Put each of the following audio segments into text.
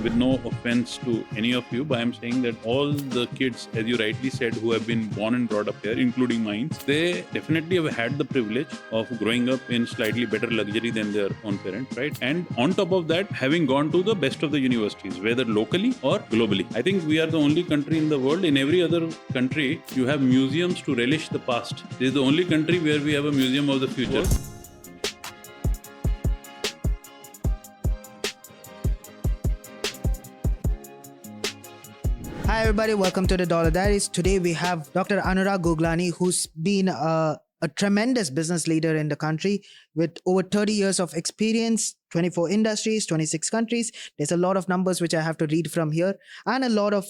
with no offense to any of you, but I'm saying that all the kids, as you rightly said, who have been born and brought up here, including mine, they definitely have had the privilege of growing up in slightly better luxury than their own parents, right? And on top of that, having gone to the best of the universities, whether locally or globally. I think we are the only country in the world. In every other country, you have museums to relish the past. This is the only country where we have a museum of the future. Hi everybody, welcome to the Dollar Diaries. Today we have Dr. Anuraag Guglaani, who's been a tremendous business leader in the country with over 30 years of experience, 24 industries, 26 countries. There's a lot of numbers which I have to read from here and a lot of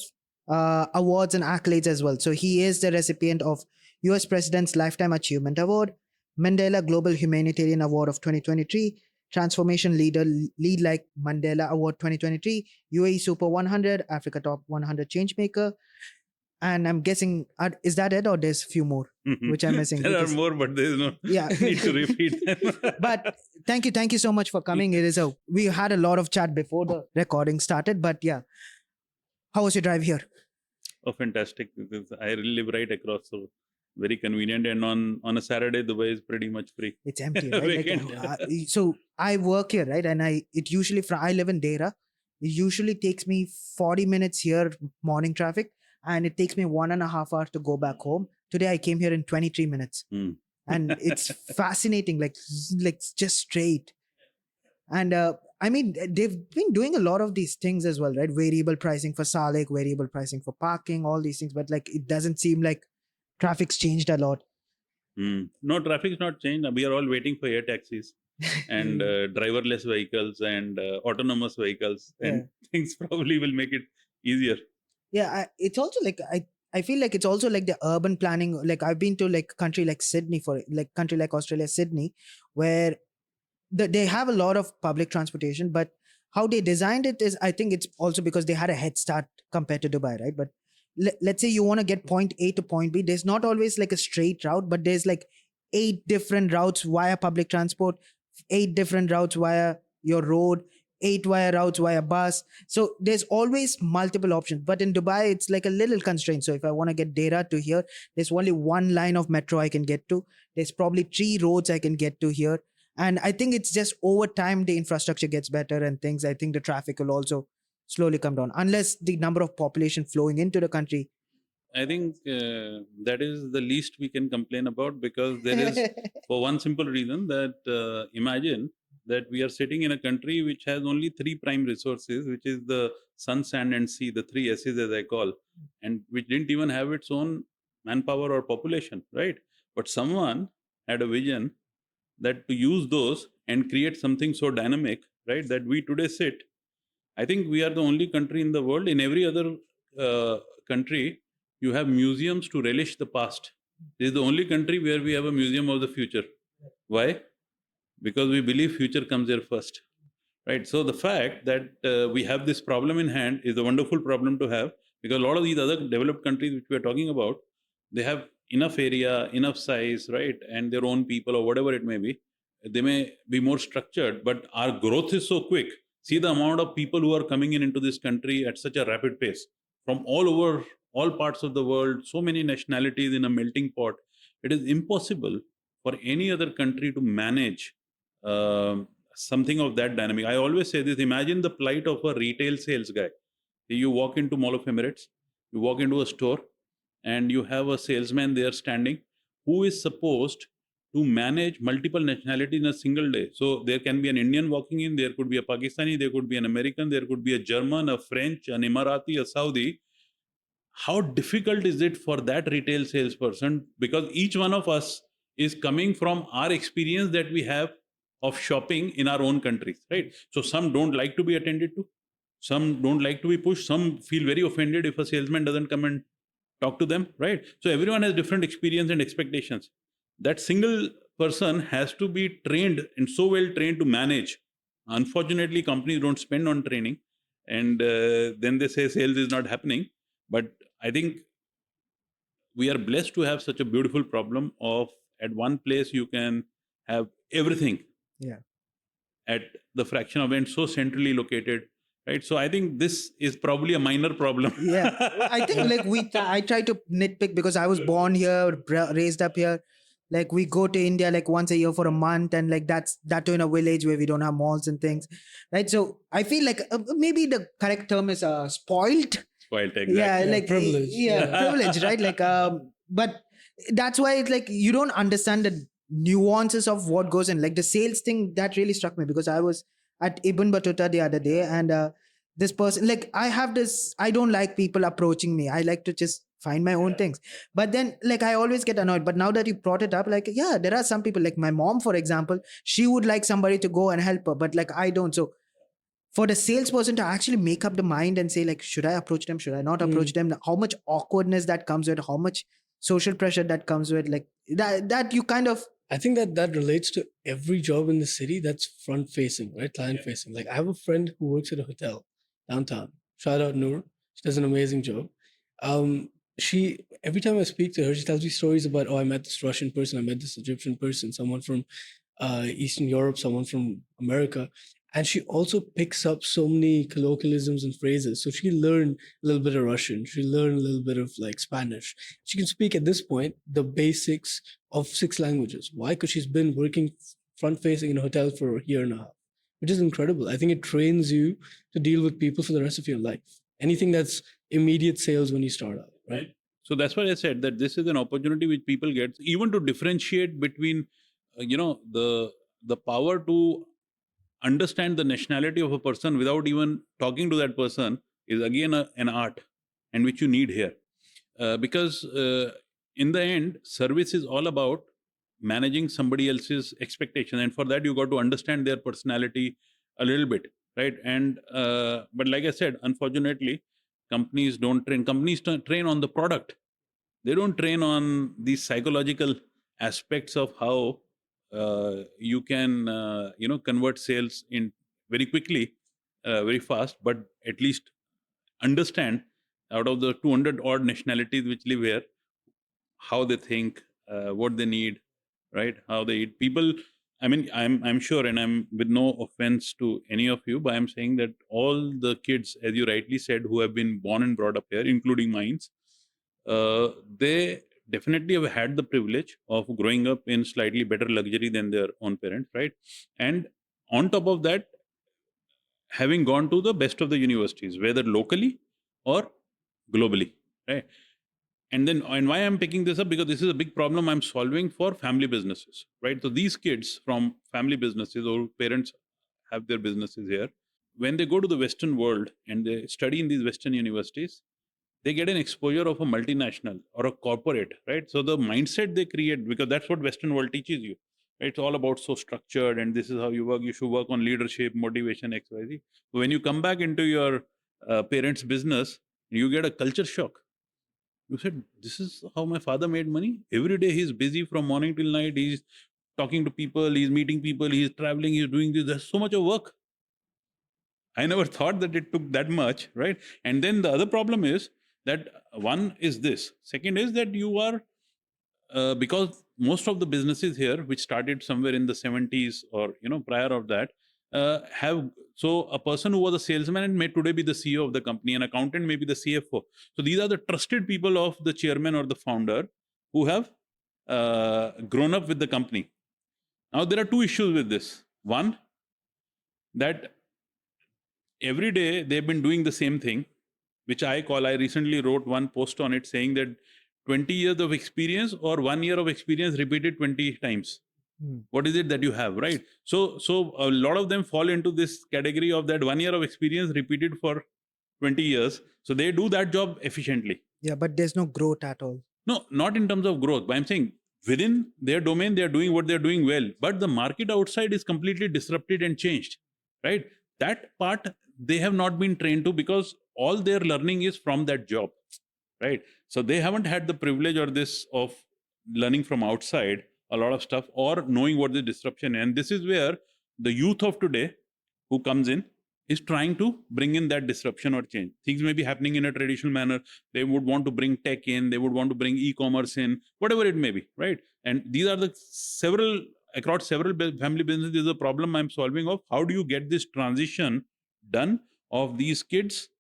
awards and accolades as well. So he is the recipient of US President's Lifetime Achievement Award, Mandela Global Humanitarian Award of 2023, Transformation Leader Lead Like Mandela Award 2023, UAE Super 100, Africa Top 100 Changemaker. And I'm guessing, is that it or there's a few more which I'm missing? There are more, but there's no need to repeat them. But thank you so much for coming. We had a lot of chat before the recording started, but yeah. How was your drive here? Oh, fantastic. I live right across, so very convenient. And on a Saturday, Dubai is pretty much free. It's empty, right? So I work here, right? And I live in Dera. It usually takes me 40 minutes here, morning traffic, and it takes me 1.5 hours to go back home. Today I came here in 23 minutes. And it's fascinating, like just straight. And I mean, they've been doing a lot of these things as well, right? Variable pricing for Salik, variable pricing for parking, all these things. But like, it doesn't seem like traffic's changed a lot. No, traffic's not changed. We are all waiting for air taxis and driverless vehicles and autonomous vehicles, and things probably will make it easier. Yeah, it's also like I feel like it's also like the urban planning. Like I've been to like country like Sydney, country like Australia, Sydney, where they have a lot of public transportation, but how they designed it is, I think it's also because they had a head start compared to Dubai, right? But let's say you want to get point A to point B. There's not always like a straight route, but there's like 8 different routes via public transport, 8 different routes via your road, 8 via routes via bus. So there's always multiple options. But in Dubai, it's like a little constraint. So if I want to get Dera to here, there's only one line of metro I can get to. There's probably 3 roads I can get to here. And I think it's just over time, the infrastructure gets better and things. I think the traffic will also slowly come down, unless the number of population flowing into the country. I think that is the least we can complain about, because there is, for one simple reason, that imagine that we are sitting in a country which has only 3 prime resources, which is the sun, sand and sea, the 3 S's as I call, and which didn't even have its own manpower or population, right? But someone had a vision that to use those and create something so dynamic, right, that we today sit. I think we are the only country in the world. In every other country, you have museums to relish the past. This is the only country where we have a museum of the future. Why? Because we believe future comes here first, right? So the fact that we have this problem in hand is a wonderful problem to have, because a lot of these other developed countries which we are talking about, they have enough area, enough size, right? And their own people or whatever it may be. They may be more structured, but our growth is so quick. See the amount of people who are coming into this country at such a rapid pace from all over, all parts of the world, so many nationalities in a melting pot. It is impossible for any other country to manage something of that dynamic. I always say this, imagine the plight of a retail sales guy. You walk into Mall of Emirates, you walk into a store, and you have a salesman there standing who is supposed to manage multiple nationalities in a single day. So there can be an Indian walking in, there could be a Pakistani, there could be an American, there could be a German, a French, an Emirati, a Saudi. How difficult is it for that retail salesperson? Because each one of us is coming from our experience that we have of shopping in our own countries, right? So some don't like to be attended to, some don't like to be pushed, some feel very offended if a salesman doesn't come and talk to them, right? So everyone has different experience and expectations. That single person has to be trained and so well trained to manage. Unfortunately, companies don't spend on training, and then they say sales is not happening. But I think we are blessed to have such a beautiful problem of at one place you can have everything at the fraction of end, so centrally located, right? So I think this is probably a minor problem. Yeah, I think like I try to nitpick because I was born here, raised up here. Like we go to India like once a year for a month, and like that's that too in a village where we don't have malls and things, right? So I feel like maybe the correct term is spoiled. Spoiled, Yeah, exactly. like privilege. yeah, privilege, right? Like but that's why it's like you don't understand the nuances of what goes in. Like the sales thing that really struck me because I was at Ibn Battuta the other day, and this person, like I have this, I don't like people approaching me. I like to just find my own things. But then like I always get annoyed. But now that you brought it up, like yeah, there are some people like my mom, for example, she would like somebody to go and help her, but like I don't. So for the salesperson to actually make up the mind and say like, should I approach them, should I not approach them, how much awkwardness that comes with, how much social pressure that comes with, like that you kind of I think that relates to every job in the city that's front facing, right? Client facing. Like I have a friend who works at a hotel downtown. Shout out Noor. She does an amazing job. She every time I speak to her, she tells me stories about, oh, I met this Russian person, I met this Egyptian person, someone from Eastern Europe, someone from America. And she also picks up so many colloquialisms and phrases. So she learned a little bit of Russian. She learned a little bit of like Spanish. She can speak at this point the basics of 6 languages. Why? Because she's been working front facing in a hotel for a year and a half, which is incredible. I think it trains you to deal with people for the rest of your life. Anything that's immediate sales when you start out, right? So that's why I said that this is an opportunity which people get, even to differentiate between, the power to understand the nationality of a person without even talking to that person is again an art, and which you need here. Because in the end, service is all about managing somebody else's expectation, and for that you got to understand their personality a little bit, right? And but like I said, unfortunately, companies don't train. Companies train on the product. They don't train on the psychological aspects of how you can convert sales in very quickly, very fast, but at least understand out of the 200 odd nationalities which live here, how they think, what they need, right? How they eat. People, I mean, I'm sure, and I'm with no offense to any of you, but I'm saying that all the kids, as you rightly said, who have been born and brought up here, including mine, they definitely have had the privilege of growing up in slightly better luxury than their own parents, right? And on top of that, having gone to the best of the universities, whether locally or globally, right? And why I'm picking this up, because this is a big problem I'm solving for family businesses, right? So these kids from family businesses, or parents have their businesses here, when they go to the Western world and they study in these Western universities, they get an exposure of a multinational or a corporate, right? So the mindset they create, because that's what Western world teaches you, right? It's all about so structured, and this is how you work. You should work on leadership, motivation, XYZ. So when you come back into your parents' business, you get a culture shock. You said, this is how my father made money. Every day he's busy from morning till night. He's talking to people, he's meeting people, he's traveling, he's doing this. There's so much of work. I never thought that it took that much, right? And then the other problem is that one is this. Second is that you are, because most of the businesses here, which started somewhere in the 70s or prior of that, have, so a person who was a salesman may today be the CEO of the company, an accountant may be the CFO. So these are the trusted people of the chairman or the founder who have grown up with the company. Now there are two issues with this. One, that every day they've been doing the same thing, which I recently wrote one post on it saying that 20 years of experience or 1 year of experience repeated 20 times. What is it that you have, right? So a lot of them fall into this category of that 1 year of experience repeated for 20 years. So they do that job efficiently. yeah, but there's no growth at all. No, not in terms of growth, but I'm saying within their domain, they're doing what they're doing well. But the market outside is completely disrupted and changed, right? That part they have not been trained to, because all their learning is from that job, right? So they haven't had the privilege or this of learning from outside a lot of stuff, or knowing what the disruption is. And this is where the youth of today who comes in is trying to bring in that disruption or change. Things may be happening in a traditional manner. They would want to bring tech in, they would want to bring e-commerce in, whatever it may be, right? And these are the several, across several family businesses, is a problem I'm solving of how do you get this transition done of these kids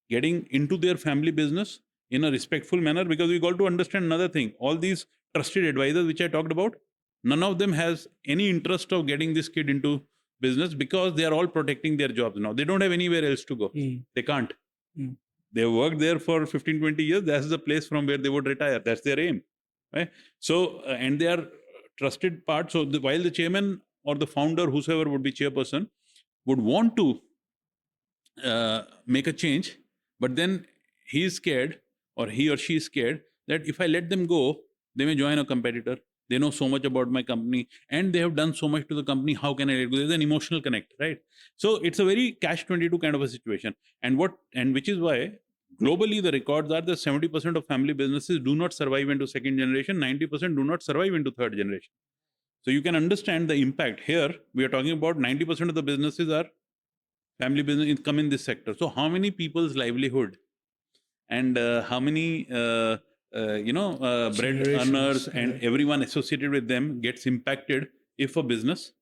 getting into their family business in a respectful manner, because we got to understand another thing. All these trusted advisors which I talked about, none of them has any interest of getting this kid into business, because they are all protecting their jobs now. They don't have anywhere else to go. They can't. They worked there for 15, 20 years. That's the place from where they would retire. That's their aim. Right? So, and they are trusted part. So while the chairman or the founder, whosoever would be chairperson, would want to make a change, but then he is scared, or he or she is scared, that if I let them go, they may join a competitor. They know so much about my company and they have done so much to the company. How can I let go? There's an emotional connect, right? So it's a very catch-22 kind of a situation. And which is why globally the records are that 70% of family businesses do not survive into second generation, 90% do not survive into third generation. So you can understand the impact. Here we are talking about 90% of the businesses are family business income in this sector. So how many people's livelihood and how many bread earners and everyone associated with them gets impacted if a business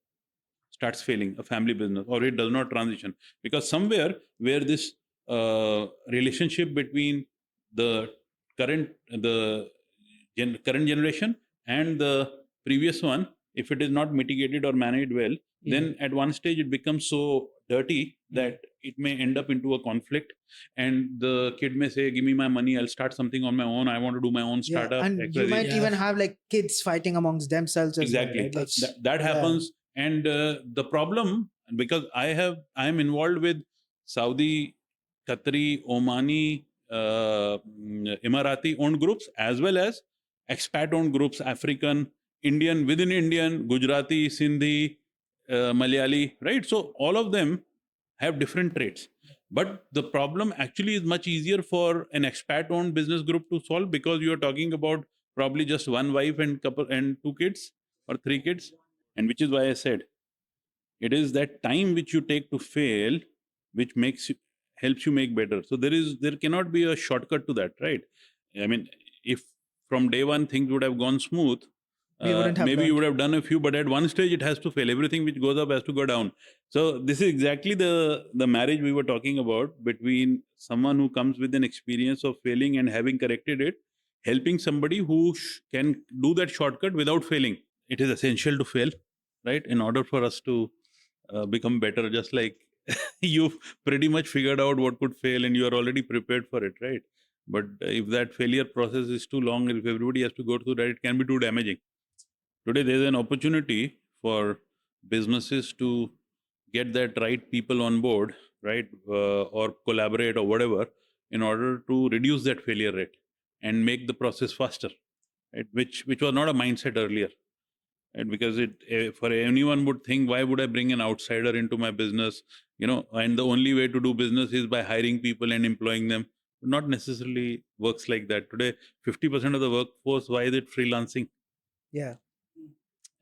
starts failing, a family business, or it does not transition? Because somewhere where this relationship between the current generation and the previous one, if it is not mitigated or managed well, then at one stage it becomes so dirty that it may end up into a conflict, and the kid may say, give me my money, I'll start something on my own, I want to do my own startup. And you might even have like kids fighting amongst themselves as exactly. well, right? That happens. And the problem, because I am involved with Saudi, Qatari, Omani, Emirati owned groups, as well as expat owned groups, African, Indian, within Indian, Gujarati, Sindhi, Malayali, right? So all of them have different traits. But the problem actually is much easier for an expat owned business group to solve, because you are talking about probably just one wife and couple and two kids or three kids. And which is why I said it is that time which you take to fail which helps you make better. So there cannot be a shortcut to that, right? I mean, if from day one things would have gone smooth, maybe you would have done a few, but at one stage it has to fail. Everything which goes up has to go down. So this is exactly the marriage we were talking about, between someone who comes with an experience of failing and having corrected it, helping somebody who can do that shortcut without failing. It is essential to fail, right, in order for us to become better. Just like you've pretty much figured out what could fail and you are already prepared for it, right? But if that failure process is too long, if everybody has to go through that, it can be too damaging. Today, there is an opportunity for businesses to get that right people on board, right, or collaborate or whatever, in order to reduce that failure rate and make the process faster, right? Which was not a mindset earlier, right? Because for anyone would think, why would I bring an outsider into my business? And the only way to do business is by hiring people and employing them. Not necessarily works like that. Today, 50% of the workforce, why is it freelancing? Yeah.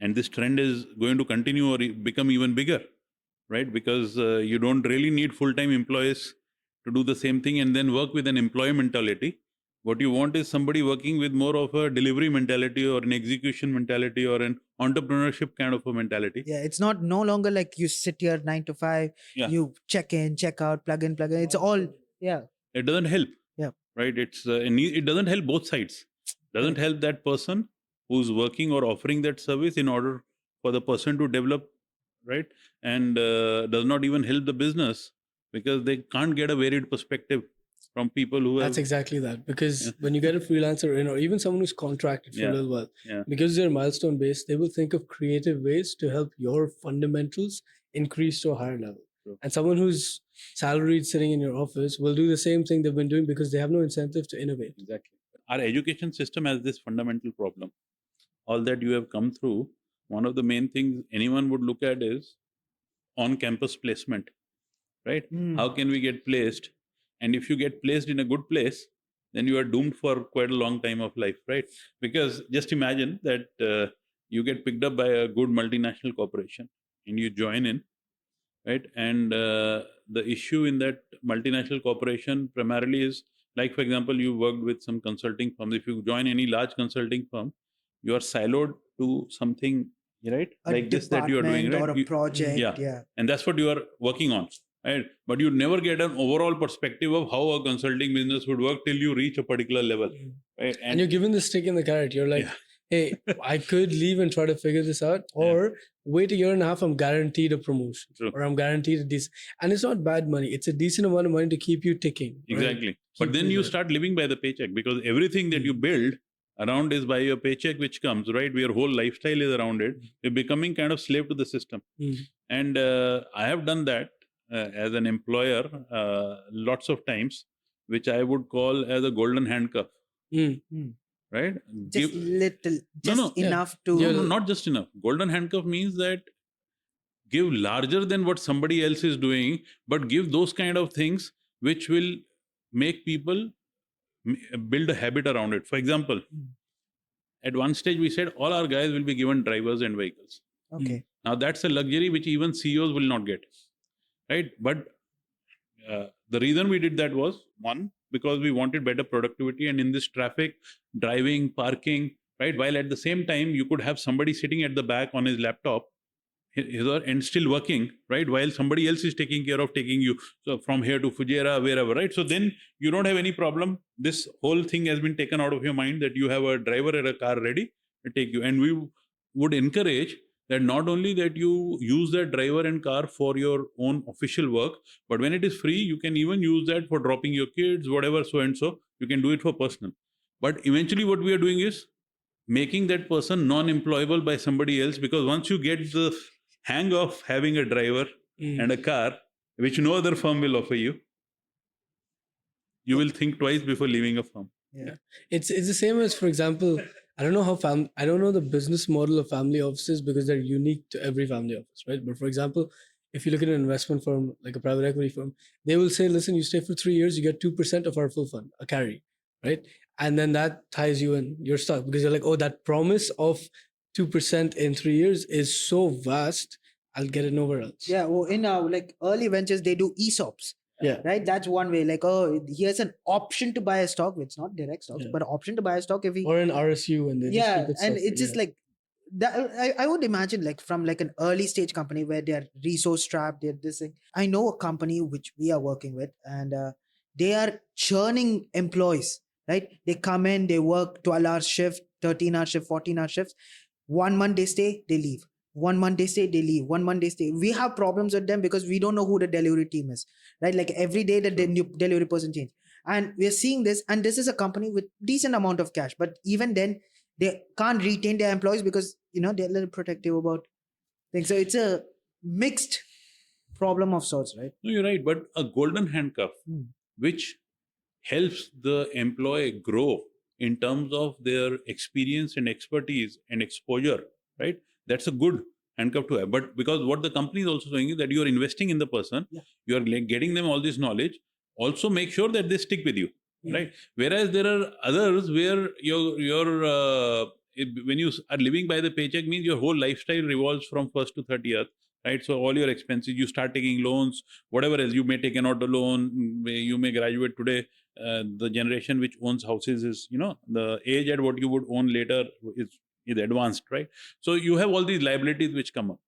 And this trend is going to continue or become even bigger, right? Because you don't really need full-time employees to do the same thing and then work with an employee mentality. What you want is somebody working with more of a delivery mentality or an execution mentality or an entrepreneurship kind of a mentality. Yeah, it's no longer like you sit here 9 to 5, you check in, check out, plug in. It's all, It doesn't help. Yeah. Right? It doesn't help both sides. Doesn't help that person who's working or offering that service in order for the person to develop, right? And does not even help the business, because they can't get a varied perspective from people who That's exactly that. Because when you get a freelancer in, or even someone who's contracted for a little while, because they're milestone based, they will think of creative ways to help your fundamentals increase to a higher level. True. And someone who's salaried sitting in your office will do the same thing they've been doing because they have no incentive to innovate. Exactly. Our education system has this fundamental problem. All that you have come through, one of the main things anyone would look at is on-campus placement, right? How can we get placed? And if you get placed in a good place, then you are doomed for quite a long time of life, right? Because just imagine that you get picked up by a good multinational corporation and you join in, right? And the issue in that multinational corporation primarily is, like, for example, you worked with some consulting firms. If you join any large consulting firm, you are siloed to something, right? A like this that you are doing, right? Or a project, And that's what you are working on. right? But you never get an overall perspective of how a consulting business would work till you reach a particular level, right? And you're given the stick in the carrot. You're like, Yeah. hey, I could leave and try to figure this out, or wait a year and a half, I'm guaranteed a promotion, True. or I'm guaranteed a decent. And it's not bad money. It's a decent amount of money to keep you ticking. right? Exactly. But Keep then you you there. start living by the paycheck, because everything that you build around is by your paycheck which comes, right? Your whole lifestyle is around it. You're becoming kind of slave to the system. And I have done that as an employer lots of times, which I would call as a golden handcuff, right? Just little, just no, enough no, to. not just enough. Golden handcuff means that give larger than what somebody else is doing, but give those kind of things which will make people build a habit around it. For example, at one stage we said all our guys will be given drivers and vehicles. Okay. Now that's a luxury which even CEOs will not get, right? But the reason we did that was, one, because we wanted better productivity, and in this traffic, driving, parking, right? While at the same time you could have somebody sitting at the back on his laptop, and still working, right? While somebody else is taking care of taking you from here to Fujairah, wherever, right? So then you don't have any problem. This whole thing has been taken out of your mind that you have a driver or a car ready to take you. And we would encourage that not only that you use that driver and car for your own official work, but when it is free, you can even use that for dropping your kids, whatever, so and so. You can do it for personal. But eventually what we are doing is making that person non-employable by somebody else, because once you get the hang of having a driver and a car, which no other firm will offer you, you will think twice before leaving a firm. Yeah. It's the same as, for example, I don't know the business model of family offices because they're unique to every family office, right? But for example, if you look at an investment firm like a private equity firm, they will say, listen, you stay for 3 years, you get 2% of our full fund, a carry, right? And then that ties you in, you're stuck, because you're like, oh, that promise of 2% in 3 years is so vast, I'll get it nowhere else. Yeah. Well, in like early ventures, they do ESOPs. Yeah. Right. That's one way. Like, oh, here's an option to buy a stock. It's not direct stocks, but an option to buy a stock if we. Or an RSU, and they just keep it and separate, it's just like that. I would imagine like from like an early stage company where they're resource strapped, they're this thing. I know a company which we are working with, and they are churning employees. Right. They come in, they work 12-hour shift, 13-hour shift, 14-hour shifts. 1 month they stay, they leave. 1 month they stay, they leave. 1 month they stay. We have problems with them because we don't know who the delivery team is, right? Like every day the new delivery person change, and we're seeing this. And this is a company with decent amount of cash, but even then they can't retain their employees because they're a little protective about things. So it's a mixed problem of sorts, right? No, you're right. But a golden handcuff, which helps the employee grow in terms of their experience and expertise and exposure, right? That's a good handcuff to have. But because what the company is also saying is that you are investing in the person, you are getting them all this knowledge, also make sure that they stick with you, right? Whereas there are others where when you are living by the paycheck means your whole lifestyle revolves from 1st to 30th, right? So all your expenses, you start taking loans, whatever else, you may take an auto loan, you may graduate today. The generation which owns houses is, the age at what you would own later is advanced, right? So you have all these liabilities which come up.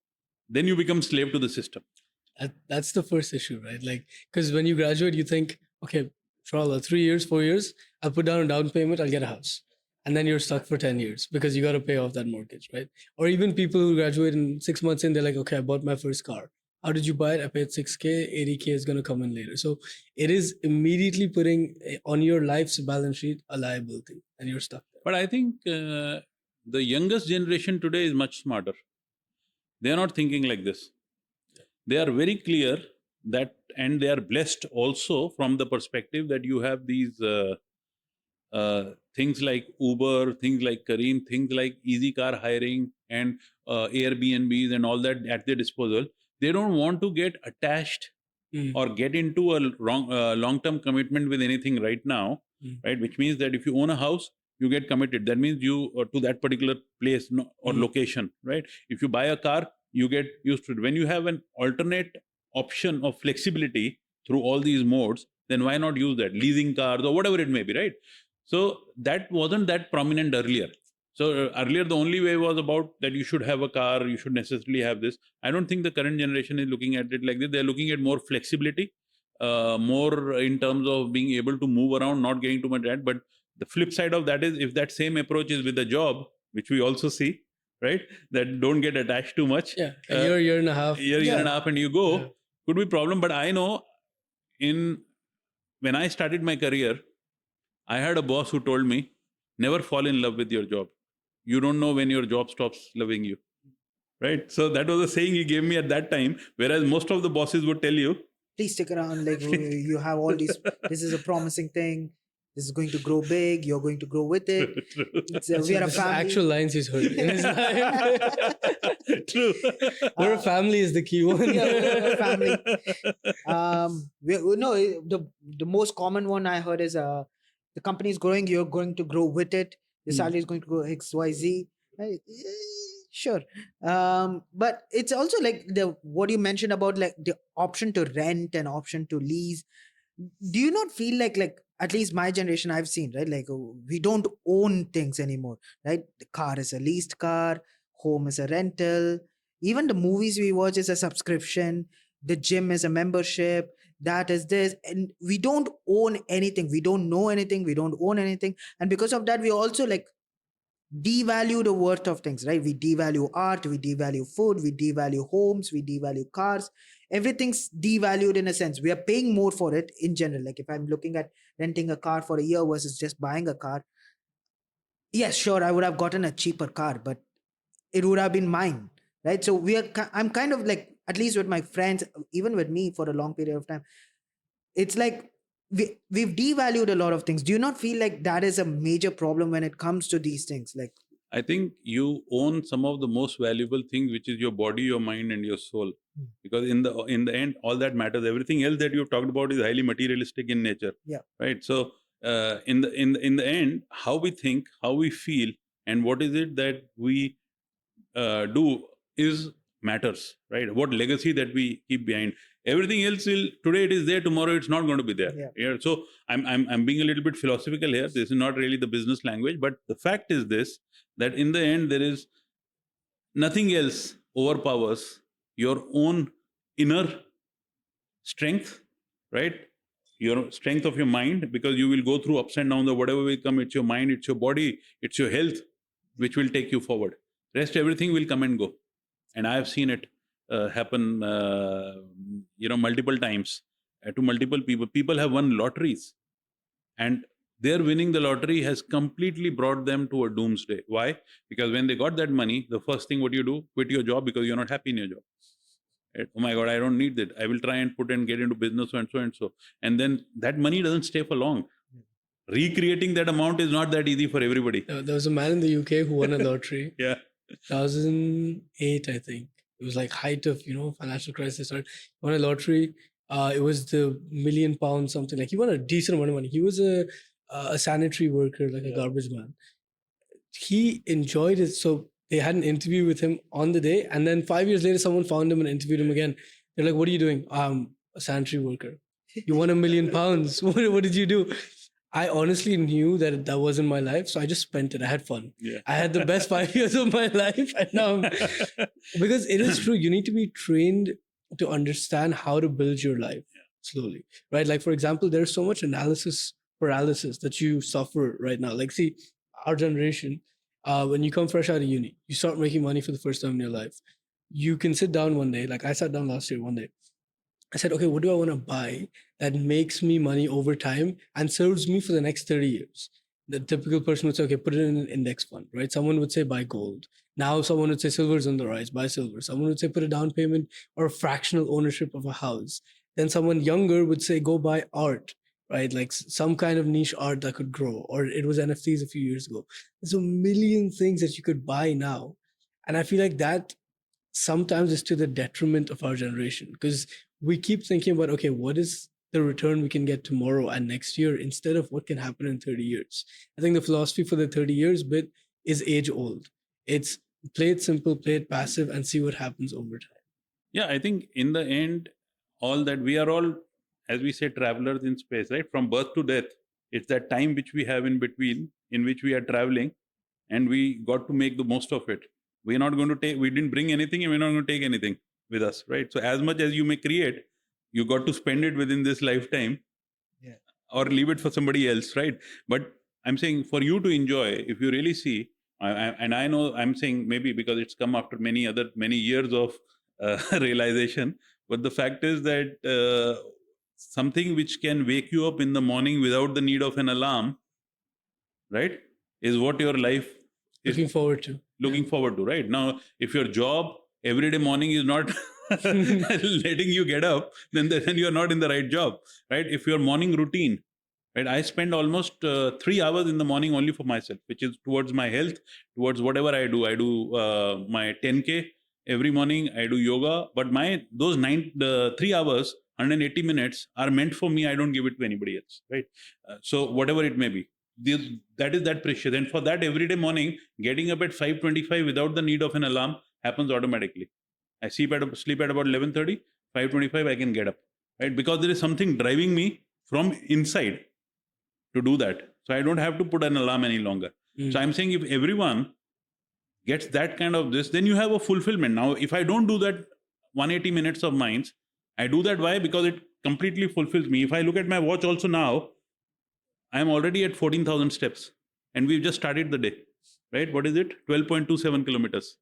Then you become slave to the system. That's the first issue, right? Like, because when you graduate, you think, okay, inshallah, 3 years, 4 years, I'll put down a down payment, I'll get a house. And then you're stuck for 10 years because you got to pay off that mortgage, right? Or even people who graduate in 6 months in, they're like, okay, I bought my first car. How did you buy it? I paid 6K, 80K is going to come in later. So it is immediately putting on your life's balance sheet a liability, and you're stuck there. But I think the youngest generation today is much smarter. They are not thinking like this. They are very clear that, and they are blessed also from the perspective that you have these things like Uber, things like Careem, things like easy car hiring and Airbnbs and all that at their disposal. They don't want to get attached or get into a long-term commitment with anything right now, right? Which means that if you own a house, you get committed. That means you to that particular place or location, right? If you buy a car, you get used to it. When you have an alternate option of flexibility through all these modes, then why not use that? Leasing cars or whatever it may be, right? So that wasn't that prominent earlier. So earlier, the only way was about that you should have a car, you should necessarily have this. I don't think the current generation is looking at it like this. They're looking at more flexibility, more in terms of being able to move around, not getting too much debt. But the flip side of that is if that same approach is with a job, which we also see, right, that don't get attached too much. Yeah, a year and a half. Year and a half, and you go, Yeah. could be problem. But I know when I started my career, I had a boss who told me, never fall in love with your job. You don't know when your job stops loving you. Right? So that was a saying he gave me at that time, whereas most of the bosses would tell you, Please stick around. Like you have all these. This is a promising thing. This is going to grow big. You're going to grow with it. It's, we are a This is family. actual lines he's heard in his life. true. We're a family is the key one. Yeah, we're a family. No, the most common one I heard is the company is growing. You're going to grow with it. The salary is going to grow XYZ. Sure. But it's also like what you mentioned about like the option to rent and option to lease. Do you not feel like at least my generation I've seen, right? Like we don't own things anymore, right? The car is a leased car, home is a rental, even the movies we watch is a subscription, the gym is a membership, that is this, and we don't own anything, we don't know anything, we don't own anything, and because of that we also like devalue the worth of things, right? We devalue art, we devalue food, we devalue homes, we devalue cars. Everything's devalued in a sense. We are paying more for it in general. Like if I'm looking at renting a car for a year versus just buying a car, yes, sure, I would have gotten a cheaper car, but it would have been mine, right? So I'm kind of like, at least with my friends, even with me for a long period of time, it's like we've devalued a lot of things. Do you not feel like that is a major problem when it comes to these things? Like, I think you own some of the most valuable things, which is your body, your mind, and your soul. Because in the end, all that matters. Everything else that you've talked about is highly materialistic in nature. Yeah. Right. So in the end, how we think, how we feel, and what is it that we do is matters. Right. What legacy that we keep behind. Everything else will today it is there, tomorrow it's not going to be there. Yeah. So I'm being a little bit philosophical here. This is not really the business language, but the fact is this, that in the end there is nothing else overpowers your own inner strength, right? Your strength of your mind, because you will go through ups and downs of whatever will come. It's your mind, it's your body, it's your health, which will take you forward. Rest everything will come and go. And I have seen it happen, multiple times to multiple people. People have won lotteries, and their winning the lottery has completely brought them to a doomsday. Why? Because when they got that money, the first thing what you do, quit your job because you're not happy in your job. Right? Oh my God, I don't need that. I will try and put and get into business and so and so. And then that money doesn't stay for long. Recreating that amount is not that easy for everybody. There was a man in the UK who won a lottery. Yeah. 2008, I think. It was like height of, financial crisis. He won a lottery. It was the £1 million something. Like he won a decent amount of money. He was a sanitary worker, like a garbage man. He enjoyed it. So they had an interview with him on the day. And then 5 years later, someone found him and interviewed him again. They're like, what are you doing? I'm a sanitary worker. You won £1 million. What did you do? I honestly knew that wasn't my life, so I just spent it. I had fun. Yeah. I had the best 5 years of my life, and now because it is true, you need to be trained to understand how to build your life slowly, right? Like for example, there's so much analysis paralysis that you suffer right now. Like, see, our generation, when you come fresh out of uni, you start making money for the first time in your life. You can sit down one day, like I sat down last year one day. I said, okay, what do I want to buy that makes me money over time and serves me for the next 30 years? The typical person would say, okay, put it in an index fund, right? Someone would say, buy gold. Now someone would say, silver's on the rise, buy silver. Someone would say, put a down payment or a fractional ownership of a house. Then someone younger would say, go buy art, right? Like some kind of niche art that could grow, or it was NFTs a few years ago. There's a million things that you could buy now. And I feel like that sometimes is to the detriment of our generation, because we keep thinking about, okay, what is the return we can get tomorrow and next year instead of what can happen in 30 years. I think the philosophy for the 30 years bit is age old. It's play it simple, play it passive, and see what happens over time. Yeah, I think in the end, all that we are all, as we say, travelers in space, right? From birth to death. It's that time which we have in between, in which we are traveling. and we got to make the most of it. We're not going to take, we didn't bring anything and we're not going to take anything with us, right? So as much as you may create, you got to spend it within this lifetime, or leave it for somebody else, right? But I'm saying for you to enjoy, if you really see, and I know I'm saying maybe because it's come after many years of realization, but the fact is that something which can wake you up in the morning without the need of an alarm, right, is what your life is Looking forward to. looking forward to, right? Now, if your job every day morning is not letting you get up, then you're not in the right job, right? If your morning routine, right, I spend almost 3 hours in the morning only for myself, which is towards my health, towards whatever I do. I do my 10K every morning. I do yoga, but those 3 hours, 180 minutes are meant for me. I don't give it to anybody else, right? So whatever it may be, that is that precious. And for that, every day morning, getting up at 5:25 without the need of an alarm happens automatically. I sleep at about 11:30, 5:25 I can get up, right? Because there is something driving me from inside to do that. So I don't have to put an alarm any longer. So I'm saying if everyone gets that kind of this, then you have a fulfillment. Now, if I don't do that 180 minutes of minds, I do that. Why? Because it completely fulfills me. If I look at my watch also now, I'm already at 14,000 steps and we've just started the day, right? What is it? 12.27 kilometers.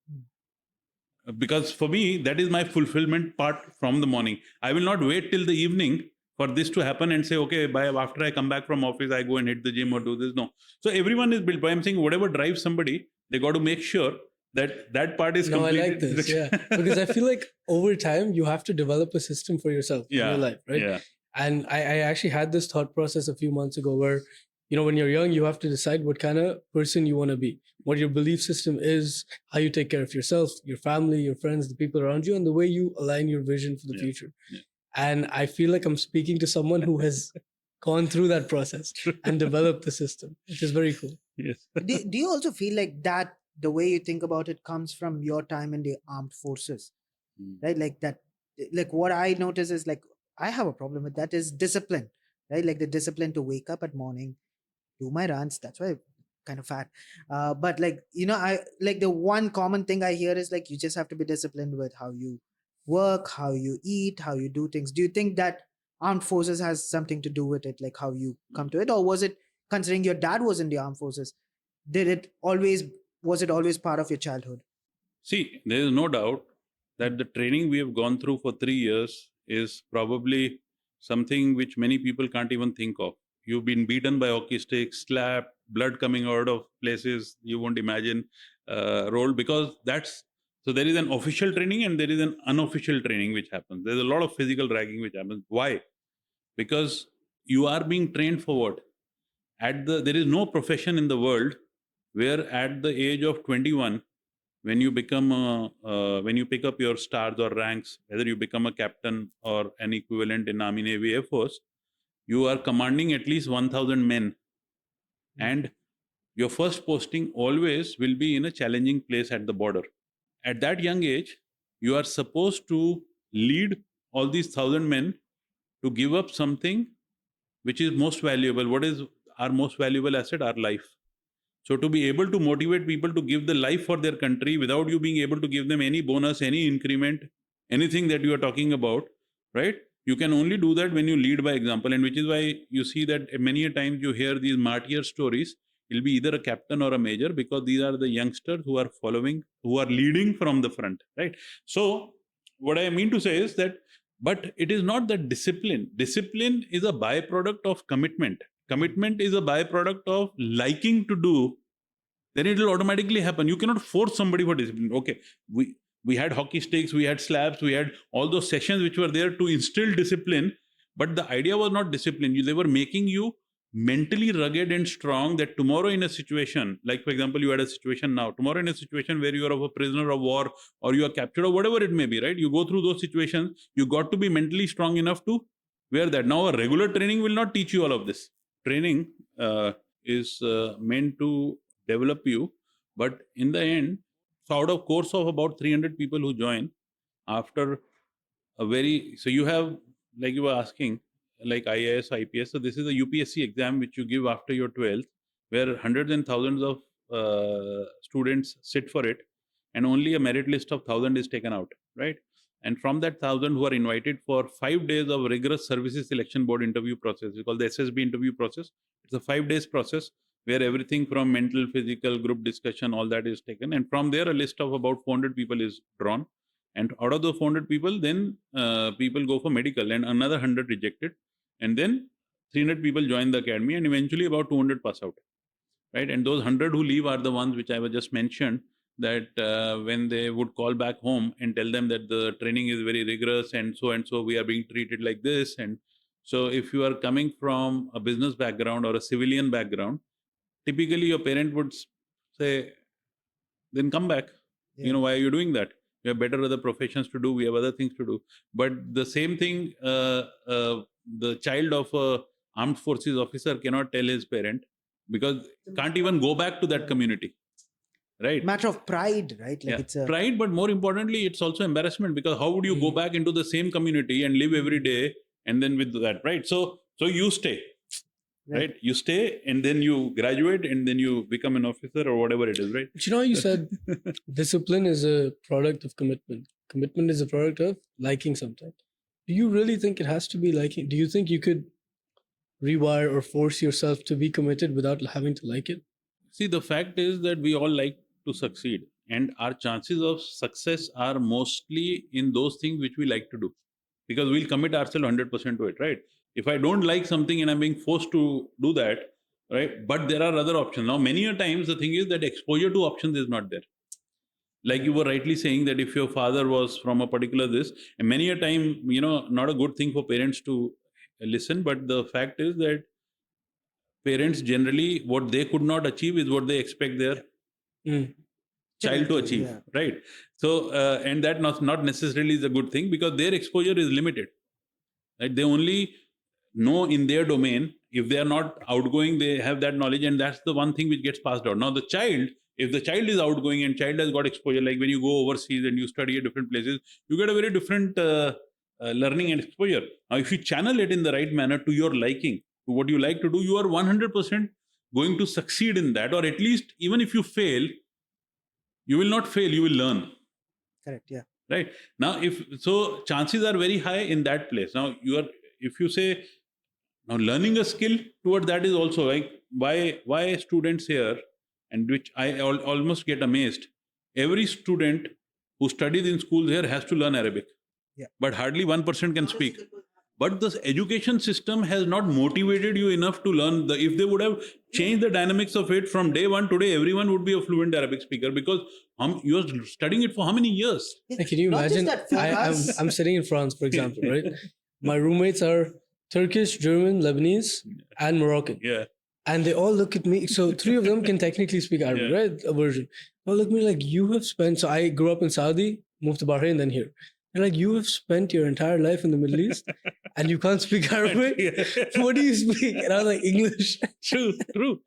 Because for me, that is my fulfillment part from the morning. I will not wait till the evening for this to happen and say, okay, after I come back from office, I go and hit the gym or do this. No. So everyone is built. But I'm saying whatever drives somebody, they got to make sure that part is completed. I like this, yeah. Because I feel like over time, you have to develop a system for yourself in your life, right? Yeah. And I actually had this thought process a few months ago where, when you're young, you have to decide what kind of person you want to be, what your belief system is, how you take care of yourself, your family, your friends, the people around you, and the way you align your vision for the future. Yeah. And I feel like I'm speaking to someone who has gone through that process and developed the system, which is very cool. Yes. Do you also feel like that the way you think about it comes from your time in the armed forces, right? Like that, like what I notice is like, I have a problem with that is discipline, right? Like the discipline to wake up at morning, do my runs. That's why I'm kind of fat. But like, I like the one common thing I hear is like, you just have to be disciplined with how you work, how you eat, how you do things. Do you think that armed forces has something to do with it? Like how you come to it? Or was it, considering your dad was in the armed forces, was it always part of your childhood? See, there is no doubt that the training we have gone through for 3 years is probably something which many people can't even think of. You've been beaten by hockey sticks, slapped, blood coming out of places you won't imagine, rolled, because so there is an official training and there is an unofficial training which happens. There's a lot of physical ragging which happens. Why? Because you are being trained for what? There is no profession in the world where at the age of 21, when you when you pick up your stars or ranks, whether you become a captain or an equivalent in Army, Navy, Air Force, you are commanding at least 1,000 men. And your first posting always will be in a challenging place at the border. At that young age, you are supposed to lead all these 1,000 men to give up something which is most valuable. What is our most valuable asset? Our life. So to be able to motivate people to give the life for their country without you being able to give them any bonus, any increment, anything that you are talking about, right? You can only do that when you lead by example. And which is why you see that many a times you hear these martyr stories. It'll be either a captain or a major, because these are the youngsters who are following, who are leading from the front, right? So what I mean to say is that, but it is not that discipline. Discipline is a byproduct of commitment. Commitment is a byproduct of liking to do. Then it will automatically happen. You cannot force somebody for discipline. Okay, we had hockey sticks, we had slaps, we had all those sessions which were there to instill discipline. But the idea was not discipline. They were making you mentally rugged and strong, that tomorrow in a situation, like for example, you had a situation now, tomorrow in a situation where you are a prisoner of war or you are captured or whatever it may be, right? You go through those situations, you got to be mentally strong enough to wear that. Now, a regular training will not teach you all of this. Training is meant to develop you, but in the end, so out of course of about 300 people who join, after so you have, like you were asking, like IAS, IPS. So this is a UPSC exam which you give after your 12th, where hundreds and thousands of students sit for it, and only a merit list of 1,000 is taken out, right? And from that 1,000 who are invited for 5 days of rigorous services selection board interview process, we call the SSB interview process. It's a 5 days process where everything from mental, physical, group discussion, all that is taken. And from there, a list of about 400 people is drawn. And out of those 400 people, then people go for medical, and another 100 rejected. And then 300 people join the academy, and eventually about 200 pass out, right? And those 100 who leave are the ones which I was just mentioned, that when they would call back home and tell them that the training is very rigorous and so we are being treated like this. And so if you are coming from a business background or a civilian background, typically your parent would say, then come back. Yeah. Why are you doing that? We have better other professions to do. We have other things to do. But the same thing, the child of a armed forces officer cannot tell his parent, because can't even go back to that community, right? Matter of pride, right? Like it's a pride, but more importantly, it's also embarrassment, because how would you go back into the same community and live every day and then with that, right? So you stay, right? You stay, and then you graduate, and then you become an officer or whatever it is, right? But you said discipline is a product of commitment. Commitment is a product of liking something. Do you really think it has to be liking? Do you think you could rewire or force yourself to be committed without having to like it? See, the fact is that we all like to succeed, and our chances of success are mostly in those things which we like to do, because we'll commit ourselves 100% to it, right? If I don't like something and I'm being forced to do that, right? But there are other options. Now, many a times the thing is that exposure to options is not there. Like you were rightly saying that if your father was from a particular this, and many a time, not a good thing for parents to listen, but the fact is that parents generally, what they could not achieve is what they expect their child to achieve, right? So, and that not necessarily is a good thing, because their exposure is limited, right? They only know in their domain. If they are not outgoing, they have that knowledge, and that's the one thing which gets passed on. Now, if the child is outgoing and child has got exposure, like when you go overseas and you study at different places, you get a very different learning and exposure. Now, if you channel it in the right manner to your liking, to what you like to do, you are 100% going to succeed in that, or at least even if you fail, you will not fail, you will learn. correct. Yeah. Right. Now, chances are very high in that place. Now, if you say, now learning a skill toward that is also like, why students here, and which I almost get amazed. Every student who studies in schools here has to learn Arabic. Yeah. But hardly 1% can speak. But the education system has not motivated you enough to learn. If they would have changed the dynamics of it from day one, today everyone would be a fluent Arabic speaker, because you're studying it for how many years? Like, can you imagine? I'm sitting in France, for example, right? My roommates are Turkish, German, Lebanese, and Moroccan. Yeah. And they all look at me. So 3 of them can technically speak Arabic, right? A version. They all look at me like, you have spent. So I grew up in Saudi, moved to Bahrain, then here. They're like, you have spent your entire life in the Middle East and you can't speak Arabic? What do you speak? And I was like, English. True.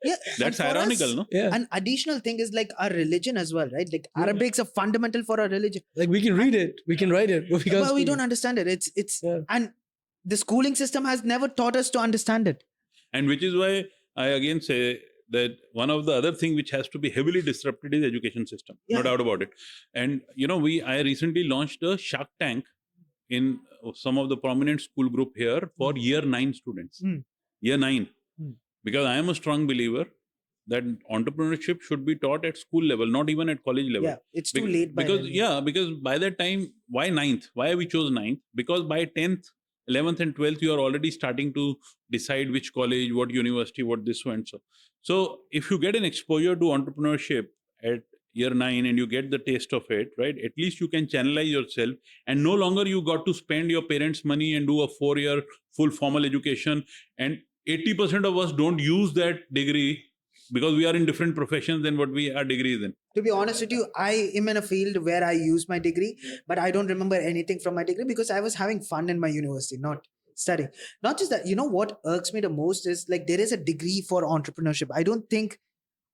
Yeah. That's ironical, no? Yeah. An additional thing is like our religion as well, right? Like Arabic's a fundamental for our religion. Like we can read it, we can write it, but we don't understand it. It's and the schooling system has never taught us to understand it. And which is why I again say that one of the other thing which has to be heavily disrupted is education system. No doubt about it. And I recently launched a Shark Tank in some of the prominent school group here for year 9 students. Year 9. Because I am a strong believer that entrepreneurship should be taught at school level, not even at college level. Yeah, it's too late. Because by that time, why 9th? Why we chose 9th? Because by 10th, 11th and 12th, you are already starting to decide which college, what university, what this and so. So if you get an exposure to entrepreneurship at year 9 and you get the taste of it, right? At least you can channelize yourself, and no longer you got to spend your parents' money and do a 4-year full formal education. And 80% of us don't use that degree because we are in different professions than what our degree is in. To be honest with you, I am in a field where I use my degree, but I don't remember anything from my degree because I was having fun in my university, not studying. Not just that, what irks me the most is like there is a degree for entrepreneurship. I don't think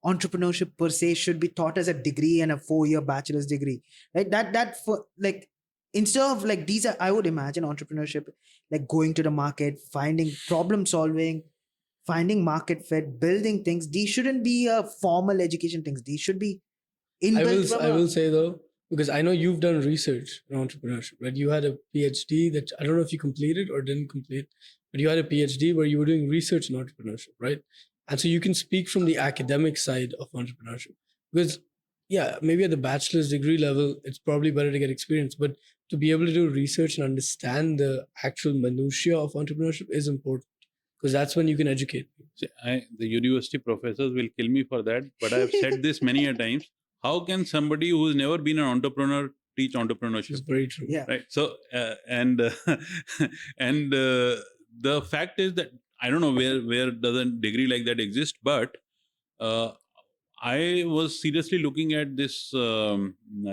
entrepreneurship per se should be taught as a degree and a 4-year bachelor's degree. Right? That for like instead of like these are, I would imagine entrepreneurship like going to the market, finding problem solving, finding market fit, building things. These shouldn't be a formal education things. These should be inbuilt from I will say though, because I know you've done research on entrepreneurship, right? You had a PhD that I don't know if you completed or didn't complete, but you had a PhD where you were doing research in entrepreneurship, right? And so you can speak from the academic side of entrepreneurship. Because yeah, maybe at the bachelor's degree level, it's probably better to get experience, but to be able to do research and understand the actual minutiae of entrepreneurship is important, because that's when you can educate people. See, the university professors will kill me for that, but I've said this many a times. How can somebody who's never been an entrepreneur teach entrepreneurship? It's very true. Yeah. Right. So, and the fact is that I don't know where does a degree like that exist, but I was seriously looking at this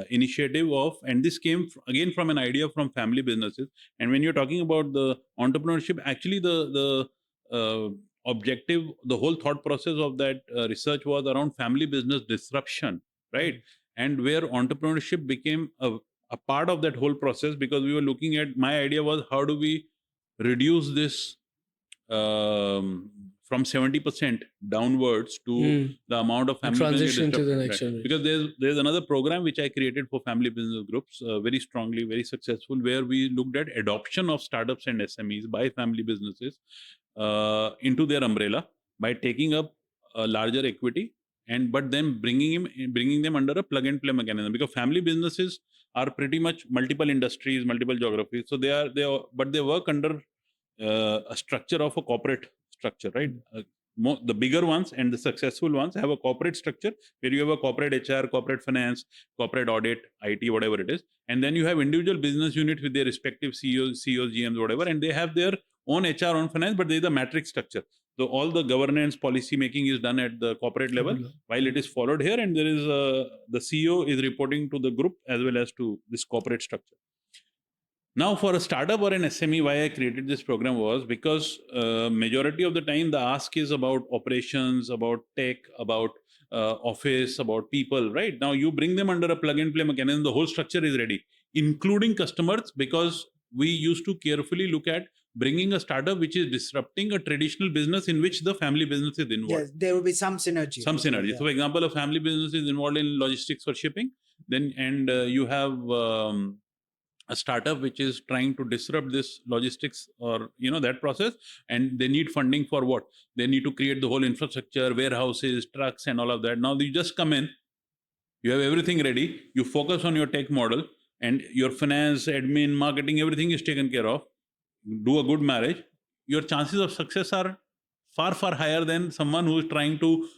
initiative and this came again from an idea from family businesses. And when you're talking about the entrepreneurship, actually the objective, the whole thought process of that research was around family business disruption, right? And where entrepreneurship became a part of that whole process, because we were looking at, my idea was, how do we reduce this from 70% downwards to the amount of family transition to the business next generation. Because there's another program which I created for family business groups, very strongly, very successful, where we looked at adoption of startups and SMEs by family businesses into their umbrella by taking up a larger equity, but then bringing them under a plug and play mechanism, because family businesses are pretty much multiple industries, multiple geographies, so they work under a structure of a corporate structure, right? The bigger ones and the successful ones have a corporate structure where you have a corporate HR, corporate finance, corporate audit, IT, whatever it is, and then you have individual business units with their respective CEOs, GMs, whatever, and they have their own HR, own finance, but there is a matrix structure. So all the governance, policy making is done at the corporate level, while it is followed here, and there is the CEO is reporting to the group as well as to this corporate structure. Now, for a startup or an SME, why I created this program was because majority of the time the ask is about operations, about tech, about office, about people, right? Now you bring them under a plug and play mechanism, the whole structure is ready, including customers, because we used to carefully look at bringing a startup which is disrupting a traditional business in which the family business is involved. Yes, there will be some synergy. Some synergy. Yeah. So, for example, a family business is involved in logistics for shipping, and you have a startup which is trying to disrupt this logistics or that process, and they need funding for what? They need to create the whole infrastructure, warehouses, trucks, and all of that. Now you just come in, you have everything ready, you focus on your tech model, and your finance, admin, marketing, everything is taken care of. Do a good marriage, your chances of success are far, far higher than someone who is trying to,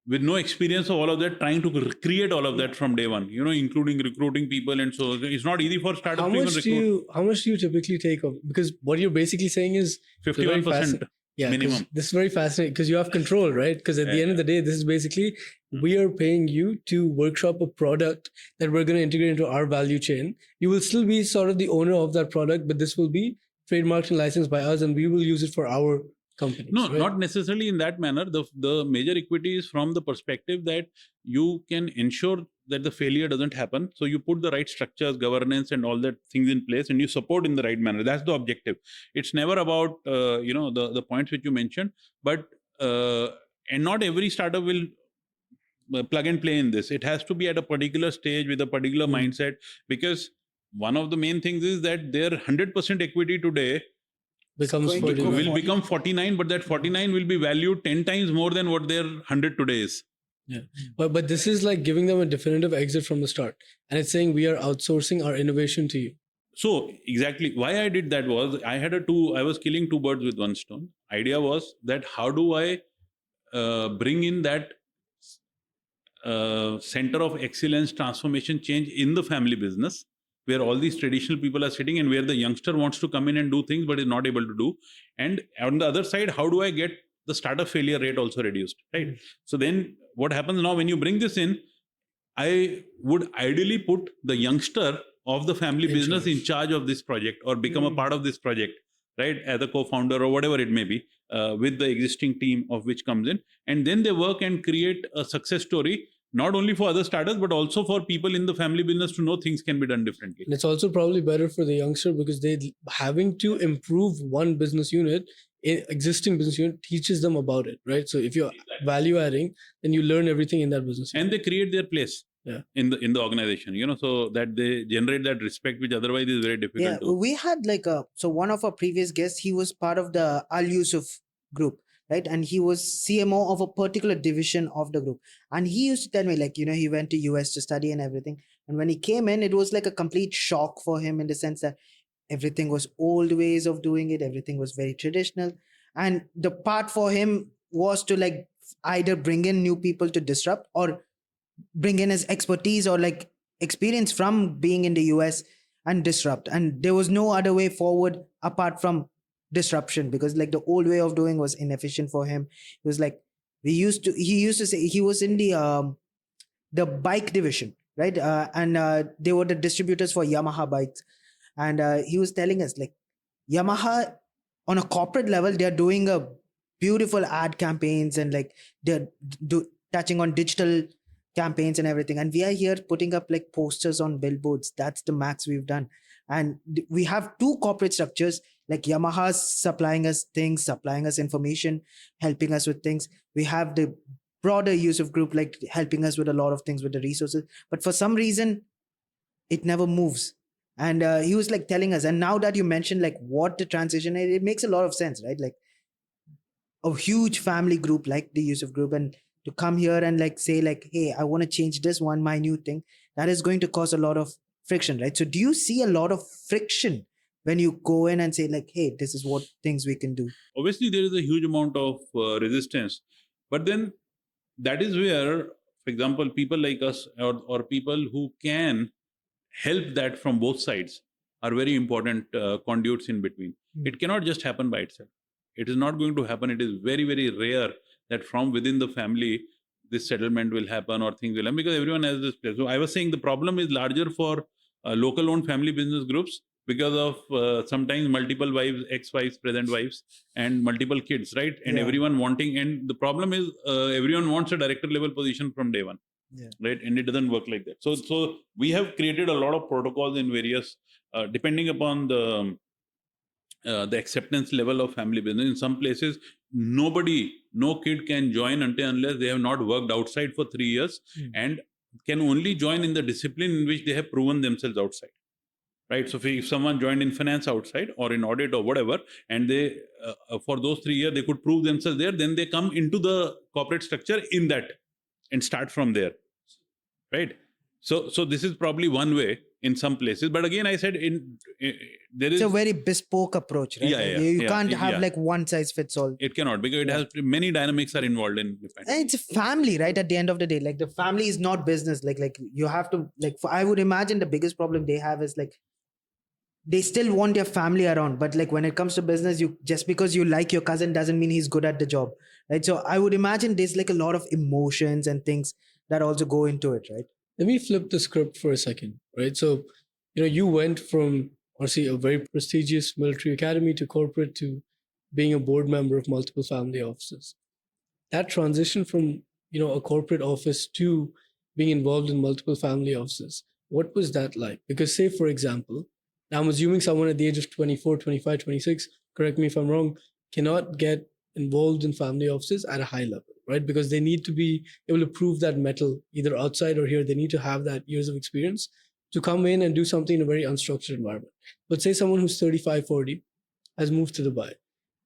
with no experience of all of that, trying to create all of that from day one, including recruiting people. And so it's not easy for startups to even recruit. How much do you typically take of? Because what you're basically saying is 51% minimum. This is very fascinating because you have control, right? Because at the end of the day, this is basically, we are paying you to workshop a product that we're going to integrate into our value chain. You will still be sort of the owner of that product, but this will be trademarked and licensed by us, and we will use it for our company. No, right? Not necessarily in that manner. The major equity is from the perspective that you can ensure that the failure doesn't happen. So you put the right structures, governance, and all that things in place, and you support in the right manner. That's the objective. It's never about the points which you mentioned, but and not every startup will plug and play in this. It has to be at a particular stage with a particular mindset, because one of the main things is that their 100% equity today will become 49, but that 49 will be valued 10 times more than what their 100 today is. Yeah, but this is like giving them a definitive exit from the start, and it's saying we are outsourcing our innovation to you. So exactly why I did that was I was killing two birds with one stone. Idea was that how do I bring in that center of excellence, transformation, change in the family business, where all these traditional people are sitting and where the youngster wants to come in and do things but is not able to do. And on the other side, how do I get the startup failure rate also reduced, right? So then what happens now when you bring this in, I would ideally put the youngster of the family business in charge of this project, or become a part of this project, right? As a co-founder or whatever it may be, with the existing team of which comes in. And then they work and create a success story, not only for other startups, but also for people in the family business to know things can be done differently. And it's also probably better for the youngster, because they having to improve one business unit existing business unit teaches them about it, right? So if you're value adding, then you learn everything in that business unit. And they create their place in the organization, so that they generate that respect, which otherwise is very difficult to. We had so one of our previous guests, he was part of the Al Yusuf group, right? And he was CMO of a particular division of the group. And he used to tell me, he went to US to study and everything. And when he came in, it was like a complete shock for him, in the sense that everything was old ways of doing it. Everything was very traditional. And the part for him was to either bring in new people to disrupt, or bring in his expertise or experience from being in the US and disrupt. And there was no other way forward apart from disruption, because the old way of doing was inefficient for him. It was he used to say he was in the bike division, right? And they were the distributors for Yamaha bikes. And he was telling us Yamaha on a corporate level, they're doing a beautiful ad campaigns, and they're touching on digital campaigns and everything. And we are here putting up posters on billboards. That's the max we've done. And we have two corporate structures, Yamaha's supplying us things, supplying us information, helping us with things. We have the broader Yusuf group helping us with a lot of things with the resources. But for some reason, it never moves. And he was telling us, and now that you mentioned what the transition is, it makes a lot of sense, right? A huge family group like the Yusuf group, and to come here and say hey, I want to change this one minute thing, that is going to cause a lot of friction, right? So do you see a lot of friction when you go in and say hey, this is what things we can do? Obviously, there is a huge amount of resistance, but then that is where, for example, people like us or people who can help that from both sides are very important conduits in between. It cannot just happen by itself. It is not going to happen. It is very, very rare that from within the family this settlement will happen or things will happen, because everyone has this place. So I was saying the problem is larger for local owned family business groups, because of sometimes multiple wives, ex-wives, present wives, and multiple kids, right? And everyone wanting, and the problem is everyone wants a director level position from day one. Right, and it doesn't work like that. So we have created a lot of protocols in various, depending upon the acceptance level of family business. In some places, no kid can join unless they have not worked outside for 3 years, and can only join in the discipline in which they have proven themselves outside. Right. So if someone joined in finance outside or in audit or whatever, and they for those 3 years they could prove themselves there, then they come into the corporate structure in that and start from there. Right. So this is probably one way in some places, but again, I said there is a very bespoke approach, right? You can't have one size fits all. It cannot, because it has many dynamics are involved in it. And it's a family, right? At the end of the day, the family is not business. You have to I would imagine the biggest problem they have is they still want their family around, but when it comes to business, you just because you like your cousin doesn't mean he's good at the job, right? So I would imagine there's a lot of emotions and things that also go into it, right? Let me flip the script for a second, right? So, you went from obviously a very prestigious military academy to corporate to being a board member of multiple family offices. That transition from, a corporate office to being involved in multiple family offices, what was that like? Because say, for example, now I'm assuming someone at the age of 24, 25, 26, correct me if I'm wrong, cannot get involved in family offices at a high level, right? Because they need to be able to prove that metal either outside or here. They need to have that years of experience to come in and do something in a very unstructured environment. But say someone who's 35, 40 has moved to Dubai.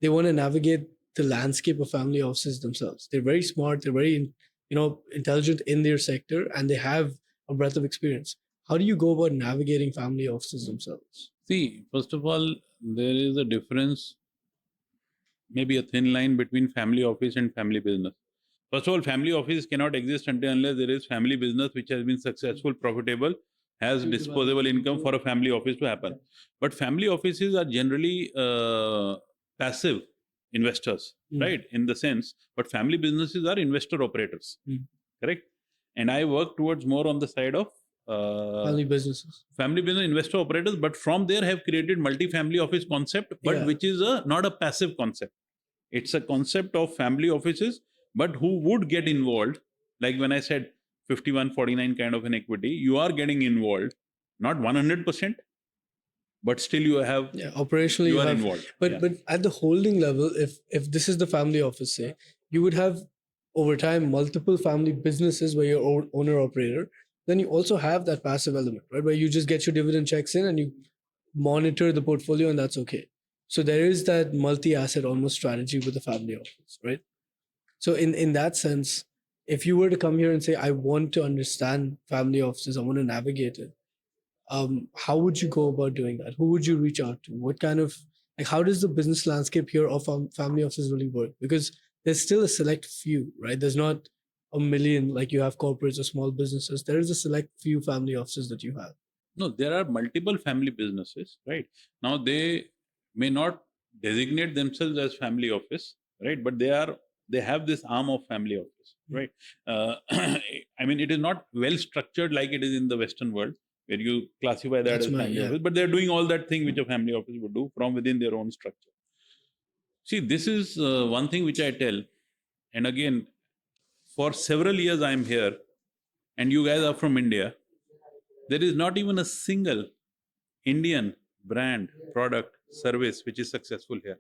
They want to navigate the landscape of family offices themselves. They're very smart. They're very, intelligent in their sector, and they have a breadth of experience. How do you go about navigating family offices themselves? See, first of all, there is a difference, maybe a thin line between family office and family business. First of all, family office cannot exist unless there is family business which has been successful, profitable, has disposable income for a family office to happen. But family offices are generally passive investors, right? In the sense, but family businesses are investor operators, correct? And I work towards more on the side of family businesses, family business investor operators, but from there have created multi-family office concept, but which is not a passive concept. It's a concept of family offices, but who would get involved. Like when I said 51-49 kind of an equity, you are getting involved, not 100%, but still you have operationally you are have, involved. but at the holding level, if this is the family office, say, you would have over time multiple family businesses where you're owner operator. Then you also have that passive element, right, where you just get your dividend checks in and you monitor the portfolio, and that's okay. So there is that multi-asset almost strategy with the family office, right? So in that sense, if you were to come here and say, I want to understand family offices, I want to navigate it, how would you go about doing that? Who would you reach out to? What kind of, like, how does the business landscape here of family offices really work? Because there's still a select few, right? There's not a million like you have corporates or small businesses. There is a select few family offices that you have. No, there are multiple family businesses, right? Now they may not designate themselves as family office, right? But they have this arm of family office, right? I mean, it is not well structured like it is in the Western world, where you classify that That's as family yeah. office, but they're doing all that thing which a family office would do from within their own structure. See, this is one thing which I tell, and again, for several years I'm here, and you guys are from India. There is not even a single Indian brand, product, service which is successful here.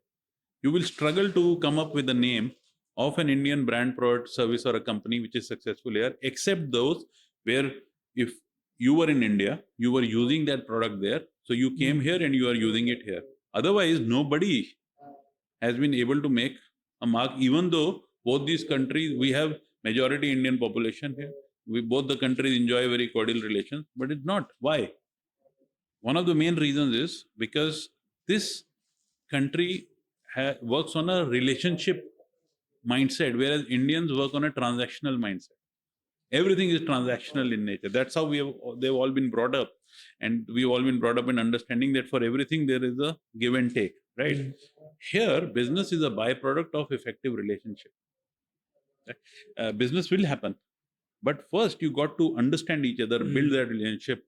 You will struggle to come up with a name of an Indian brand, product, service, or a company which is successful here, except those where if you were in India, you were using that product there, so you came here and you are using it here. Otherwise, nobody has been able to make a mark, even though both these countries, we have majority Indian population here. Both the countries enjoy very cordial relations, but it's not. Why? One of the main reasons is because this country works on a relationship mindset, whereas Indians work on a transactional mindset. Everything is transactional in nature. That's how they've all been brought up, and we've all been brought up in understanding that for everything there is a give and take, right? Here, business is a byproduct of effective relationship. Business will happen, but first you got to understand each other, build that relationship,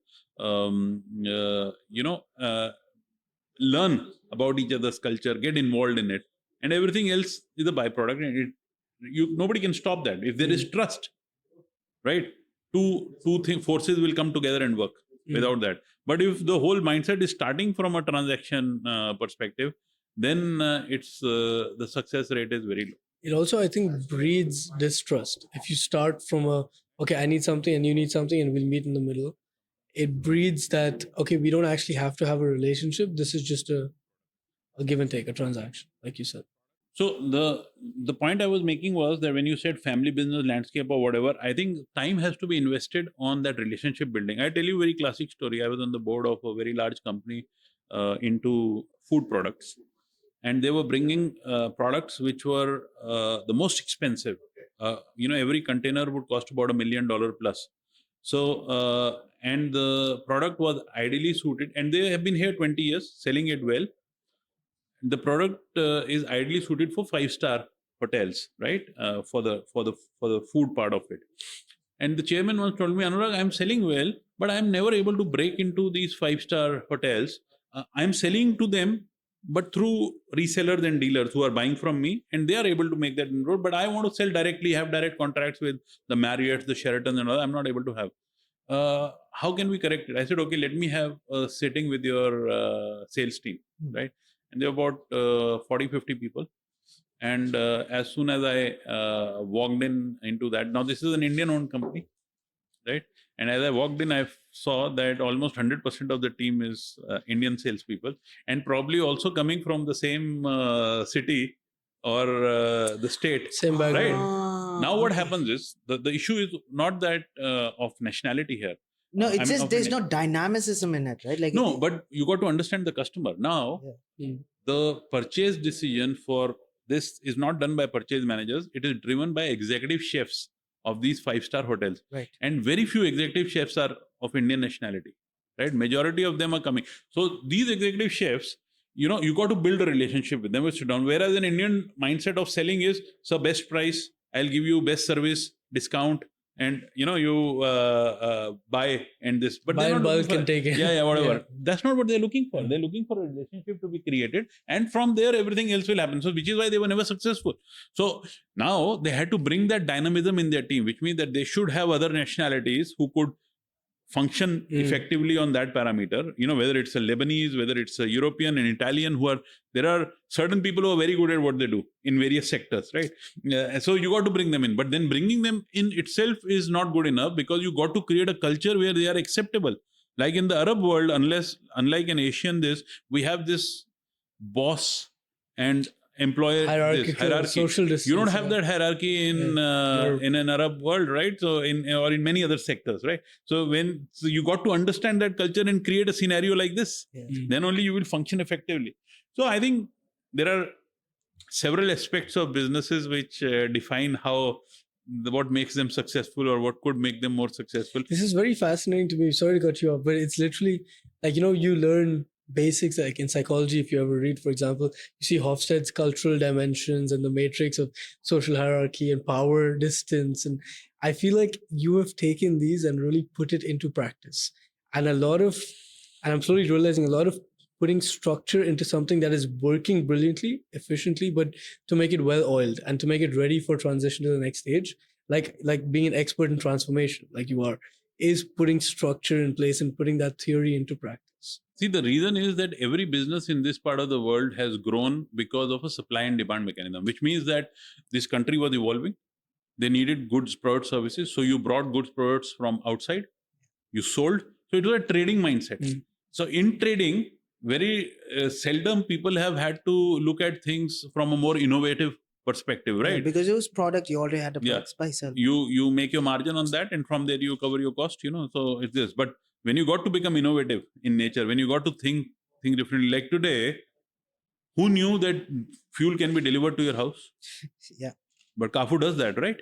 learn about each other's culture, get involved in it, and everything else is a byproduct. And nobody can stop that. If there is trust, right, two forces will come together and work without that. But if the whole mindset is starting from a transaction perspective, then it's the success rate is very low. It also, I think, breeds distrust. If you start from okay, I need something and you need something and we'll meet in the middle, it breeds that, okay, we don't actually have to have a relationship. This is just a give and take, a transaction, like you said. So the point I was making was that when you said family business landscape or whatever, I think time has to be invested on that relationship building. I tell you a very classic story. I was on the board of a very large company into food products, and they were bringing products which were the most expensive. Every container would cost about $1 million plus. So, and the product was ideally suited, and they have been here 20 years selling it well. The product is ideally suited for 5-star hotels, right? For the food part of it. And the chairman once told me, Anuraag, I'm selling well, but I'm never able to break into these 5-star hotels. I'm selling to them, but through resellers and dealers who are buying from me, and they are able to make that inroad. But I want to sell directly, have direct contracts with the Marriotts, the Sheratons, and all. I'm not able to have. How can we correct it? I said, okay, let me have a sitting with your sales team, right? And there were about 40-50 people. And as soon as I walked into that, now this is an Indian-owned company, right? And as I walked in, I saw that almost 100% of the team is Indian salespeople, and probably also coming from the same city or the state. Same background. Right? Now what happens is, the issue is not that of nationality here. No, it's just there's no dynamicism in it, right? Like no, but you got to understand the customer. Now, the purchase decision for this is not done by purchase managers. It is driven by executive chefs of these 5-star hotels. Right. And very few executive chefs are of Indian nationality, right? Majority of them are coming. So these executive chefs, you got to build a relationship with them, which down. Whereas an Indian mindset of selling is, so best price, I'll give you best service, discount, and you buy and this. But buy in bulk and take it. Yeah, whatever. Yeah. That's not what they're looking for. They're looking for a relationship to be created, and from there everything else will happen. So which is why they were never successful. So now they had to bring that dynamism in their team, which means that they should have other nationalities who could function effectively on that parameter, whether it's a Lebanese, whether it's a European, an Italian, there are certain people who are very good at what they do in various sectors, right? So you got to bring them in, but then bringing them in itself is not good enough, because you got to create a culture where they are acceptable. Like in the Arab world, unlike an Asian, we have this boss and employer hierarchy, social distance. You don't have that hierarchy in an Arab world, right? So or in many other sectors, right? So you got to understand that culture and create a scenario like this. Then only you will function effectively. So I think there are several aspects of businesses which define what makes them successful, or what could make them more successful. This is very fascinating to me. Sorry to cut you off, but it's literally like, you learn basics like in psychology. If you ever read, for example, you see Hofstede's cultural dimensions and the matrix of social hierarchy and power distance. And I feel like you have taken these and really put it into practice. And I'm slowly realizing a lot of putting structure into something that is working brilliantly, efficiently, but to make it well-oiled and to make it ready for transition to the next stage, like being an expert in transformation, like you are, is putting structure in place and putting that theory into practice. See, the reason is that every business in this part of the world has grown because of a supply and demand mechanism, which means that this country was evolving. They needed goods, products, services. So you brought goods, products from outside, you sold. So it was a trading mindset. So in trading, very seldom people have had to look at things from a more innovative perspective, right? Yeah, because it was product, you already had a product by itself. You make your margin on that, and from there you cover your cost, so it's this. But when you got to become innovative in nature, when you got to think differently, like today, who knew that fuel can be delivered to your house? Yeah. But CAFU does that, right?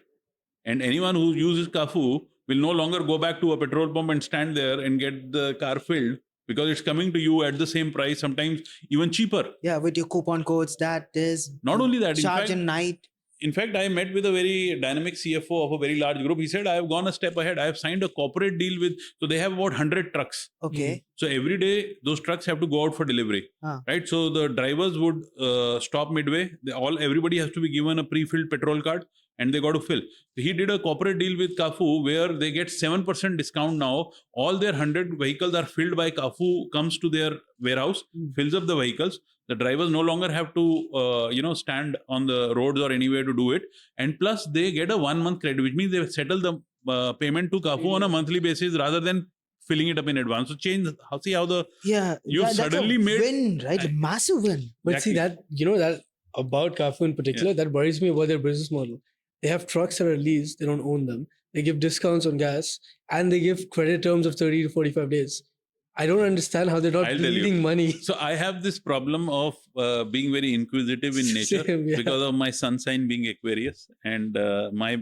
And anyone who uses CAFU will no longer go back to a petrol pump and stand there and get the car filled, because it's coming to you at the same price, sometimes even cheaper. Yeah, with your coupon codes, that is. Not only that, charge in night. In fact, I met with a very dynamic CFO of a very large group. He said, I have gone a step ahead. I have signed a corporate deal so they have about 100 trucks. Okay. So every day, those trucks have to go out for delivery, right? So the drivers would stop midway. Everybody has to be given a pre-filled petrol card, and they got to fill. So he did a corporate deal with CAFU where they get 7% discount now. All their 100 vehicles are filled by CAFU, comes to their warehouse, fills up the vehicles. The drivers no longer have to, stand on the roads or anywhere to do it. And plus, they get a 1 month credit, which means they settle the payment to CAFU on a monthly basis rather than filling it up in advance. So see how suddenly made win, right? A massive win. But Exactly. see that about CAFU in particular, that worries me about their business model. They have trucks that are leased, they don't own them. They give discounts on gas, and they give credit terms of 30 to 45 days. I don't understand how they're not bleeding money. So I have this problem of being very inquisitive in nature. Same, yeah. Because of my sun sign being Aquarius and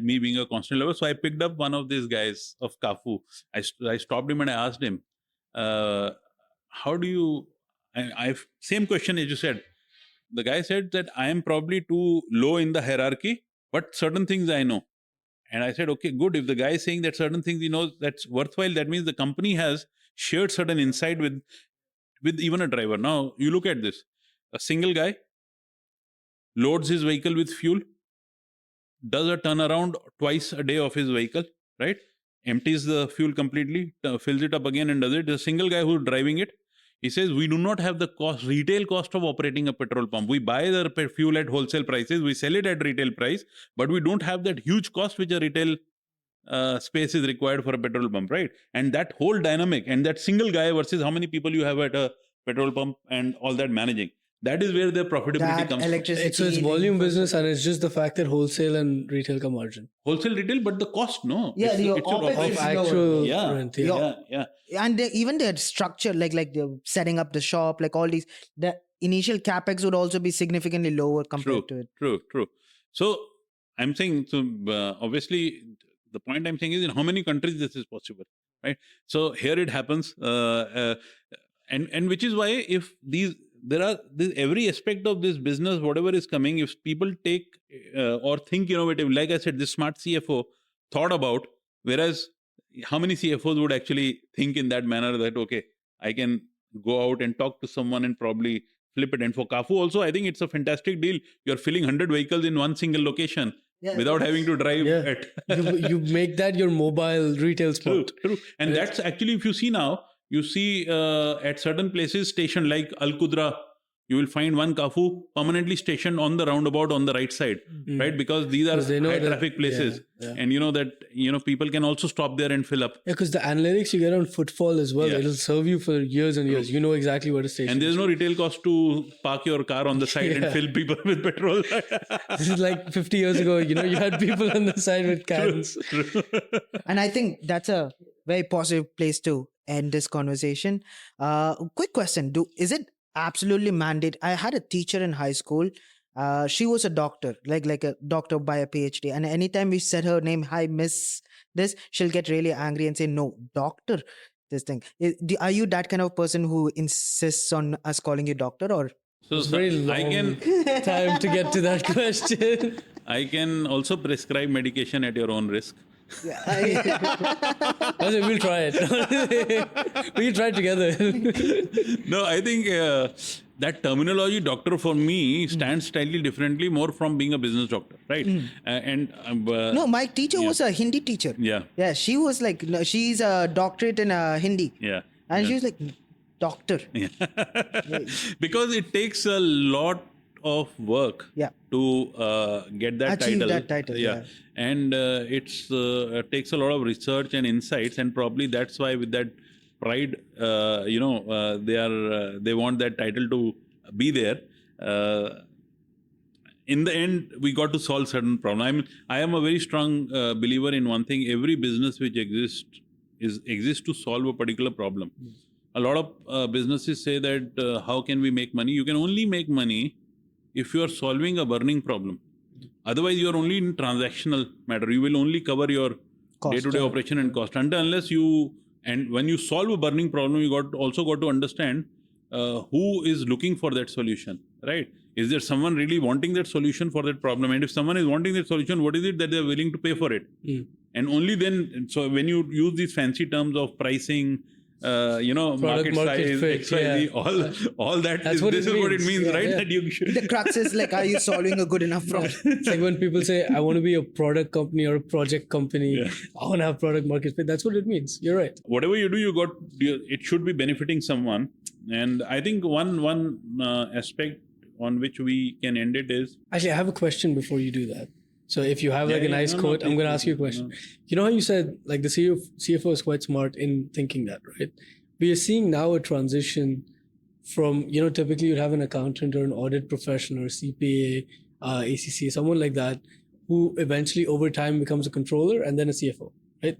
me being a constant lover. So I picked up one of these guys of CAFU. I stopped him and I asked him, how do you... same question as you said. The guy said that I am probably too low in the hierarchy, but certain things I know. And I said, okay, good. If the guy is saying that certain things he knows, that's worthwhile. That means the company has shared certain insight with even a driver. Now, you look at this. A single guy loads his vehicle with fuel, does a turnaround twice a day of his vehicle, right? Empties the fuel completely, fills it up again and does it. There's a single guy who's driving it. He says, we do not have the retail cost of operating a petrol pump. We buy the fuel at wholesale prices. We sell it at retail price, but we don't have that huge cost which a retail space is required for a petrol pump, right? And that whole dynamic and that single guy versus how many people you have at a petrol pump and all that managing. That is where the profitability comes from. It's volume business, and it's just the fact that wholesale and retail come margin. Wholesale, retail, but the cost, no. Yeah, it's your your OpEx is actual Yeah. rent. Yeah. And even their structure, like the setting up the shop, like all these, the initial capex would also be significantly lower compared to it. True. So I'm saying, obviously, the point I'm saying is in how many countries this is possible, right? So here it happens, and which is why if every aspect of this business, whatever is coming, if people take or think innovative, like I said, this smart CFO thought about, whereas how many CFOs would actually think in that manner that, okay, I can go out and talk to someone and probably flip it. And for CAFU also, I think it's a fantastic deal. You're filling 100 vehicles in one single location Yeah. without having to drive Yeah. at. You make that your mobile retail True, spot. true. And that's actually, if you see now, you see at certain places stationed like Al Qudra, you will find one CAFU permanently stationed on the roundabout on the right side, right? Because these are 'Cause they know high that- traffic places. yeah. And you know that, people can also stop there and fill up. Yeah, because the analytics you get on footfall as well, Yeah. it'll serve you for years and years. You know exactly where to station. And there's no retail cost to park your car on the side and Yeah. fill people with petrol. This is like 50 years ago, you had people on the side with cans. And I think that's a very positive place to end this conversation. Quick question: is it absolutely mandate? I had a teacher in high school. She was a doctor, like a doctor by a PhD. And anytime we said her name, "Hi, Miss," this, she'll get really angry and say, "No, doctor." This thing. Are you that kind of person who insists on us calling you doctor, or? So It's very long I can time to get to that question. I can also prescribe medication at your own risk. I said, we'll try it. We'll try it together. No, I think that terminology doctor for me stands slightly differently more from being a business doctor, right? No, my teacher was a Hindi teacher. Yeah. Yeah, she was like, no, she's a doctorate in Hindi. Yeah. And she was like, doctor. Because it takes a lot of work Yeah. to get that Achieve title. that title, yeah. And it's takes a lot of research and insights, and probably that's why with that pride, they want that title to be there. In the end, we got to solve certain problems. I am a very strong believer in one thing: every business which exists to solve a particular problem. A lot of businesses say that how can we make money? You can only make money if you are solving a burning problem. Otherwise, you are only in transactional matter. You will only cover your Cost, day-to-day operation and cost. Unless and when you solve a burning problem, you also got to understand who is looking for that solution, right? Is there someone really wanting that solution for that problem? And if someone is wanting that solution, what is it that they are willing to pay for it? And only then, so when you use these fancy terms of pricing, market size, fit, XYZ, all that, That's is, what this it is what it means. means, Yeah, right? yeah. That you should. The crux is like, are you solving a good enough problem? It's like when people say, I want to be a product company or a project company. Yeah. I want to have product market fit. That's what it means. You're right. Whatever you do, it should be benefiting someone. And I think one aspect on which we can end it is, Actually, I have a question before you do that. So if you have like a nice quote, I'm going to ask you a question. You know how you said like the CFO is quite smart in thinking that, right? We are seeing now a transition from, typically you'd have an accountant or an audit professional or CPA, ACCA, someone like that, who eventually over time becomes a controller and then a CFO, right?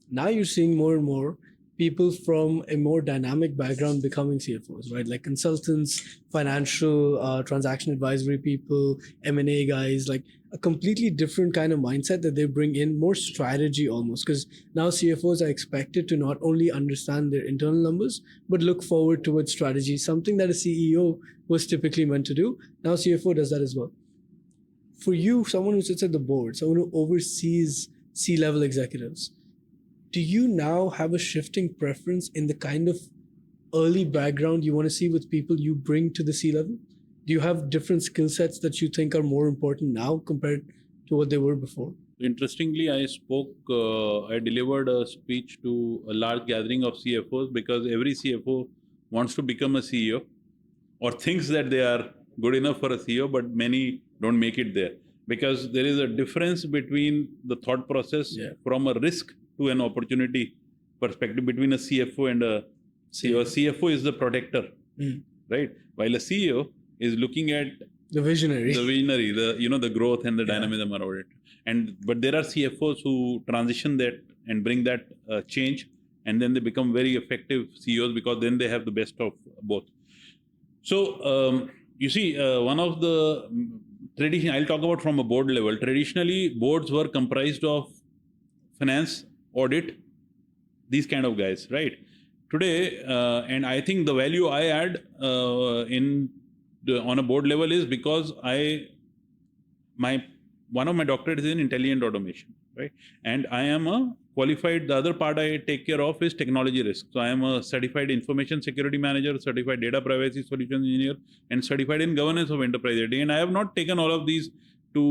Now you're seeing more and more people from a more dynamic background becoming CFOs, right? Like consultants, financial, transaction advisory people, M&A guys, like a completely different kind of mindset that they bring in, more strategy almost, because now CFOs are expected to not only understand their internal numbers, but look forward towards strategy, something that a CEO was typically meant to do. Now CFO does that as well. For you, someone who sits at the board, someone who oversees C-level executives, do you now have a shifting preference in the kind of early background you want to see with people you bring to the C-level? Do you have different skill sets that you think are more important now compared to what they were before? interestingly, I delivered a speech to a large gathering of CFOs, because every CFO wants to become a CEO or thinks that they are good enough for a CEO, but many don't make it there. Because there is a difference between the thought process from a risk to an opportunity perspective between a CFO and a CEO. A CFO is the protector, right? While a CEO is looking at the visionary, the growth and the dynamism around it. But there are CFOs who transition that and bring that change, and then they become very effective CEOs, because then they have the best of both. So you see, one of the tradition I'll talk about from a board level. Traditionally, boards were comprised of finance, audit, these kind of guys, right? Today, and I think the value I add on a board level is because one of my doctorates is in intelligent automation, right? And I am a qualified, the other part I take care of is technology risk. So I am a certified information security manager, certified data privacy solution engineer, and certified in governance of enterprise IT. And I have not taken all of these to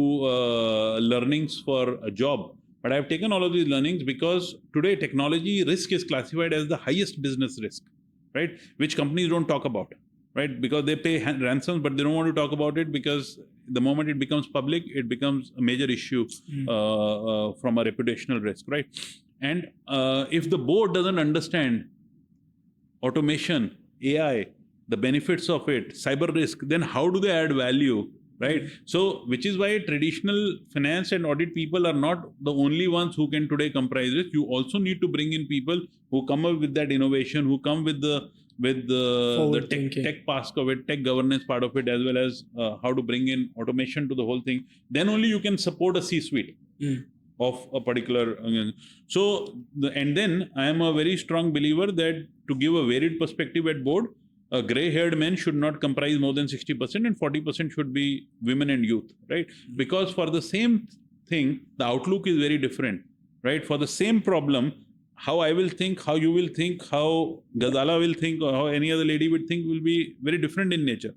learnings for a job. But I've taken all of these learnings because today technology risk is classified as the highest business risk, right? Which companies don't talk about, right? Because they pay ransoms, but they don't want to talk about it because the moment it becomes public, it becomes a major issue from a reputational risk, right? And if the board doesn't understand automation, AI, the benefits of it, cyber risk, then how do they add value, right? So, which is why traditional finance and audit people are not the only ones who can today comprise it. You also need to bring in people who come up with that innovation, who come with the tech part of it, tech governance part of it, as well as how to bring in automation to the whole thing. Then only you can support a C-suite of a particular. And then I am a very strong believer that to give a varied perspective at board, a gray-haired man should not comprise more than 60% and 40% should be women and youth, right? Because for the same thing, the outlook is very different, right? For the same problem, how I will think, how you will think, how Ghazala will think, or how any other lady would think will be very different in nature.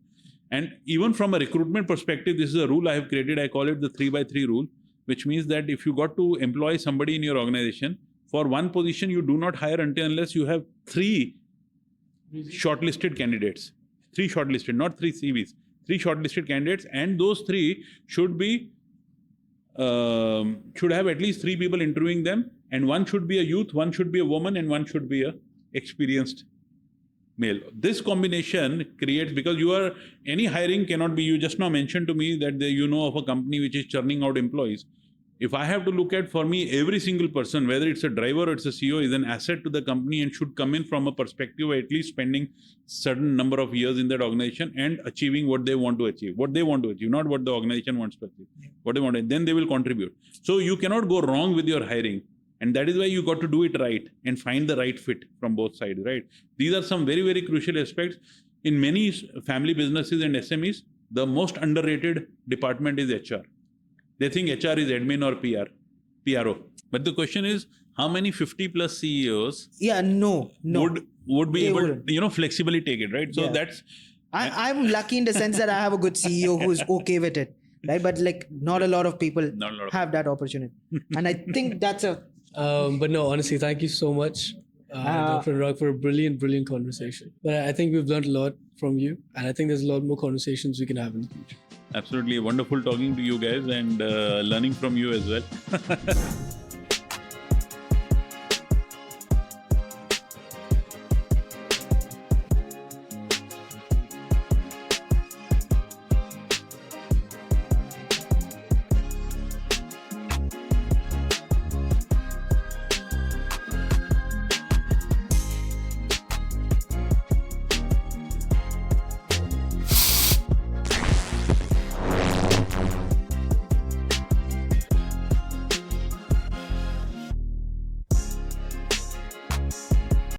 And even from a recruitment perspective, this is a rule I have created. I call it the 3x3 rule, which means that if you got to employ somebody in your organization, for one position, you do not hire unless you have 3 shortlisted candidates. 3 shortlisted, not 3 CVs. 3 shortlisted candidates, and those 3 should be should have at least 3 people interviewing them, and one should be a youth, one should be a woman, and one should be a experienced male. This combination creates, because any hiring cannot be, you just now mentioned to me that of a company which is churning out employees. If I have to look at, for me, every single person, whether it's a driver or it's a CEO, is an asset to the company and should come in from a perspective of at least spending certain number of years in that organization and achieving what they want to achieve. What they want to achieve, not what the organization wants to achieve. What they want to, then they will contribute. So you cannot go wrong with your hiring. And that is why you got to do it right and find the right fit from both sides, right? These are some very, very crucial aspects. In many family businesses and SMEs, the most underrated department is HR. They think HR is admin or PRO. But the question is, how many 50 plus CEOs would be able to, flexibly take it, right? So that's... I'm lucky in the sense that I have a good CEO who's okay with it, right? But not a lot of people have that opportunity. And I think that's a... but no, honestly, thank you so much, Dr. Anuraag, for a brilliant, brilliant conversation. But I think we've learned a lot from you, and I think there's a lot more conversations we can have in the future. Absolutely wonderful talking to you guys and learning from you as well.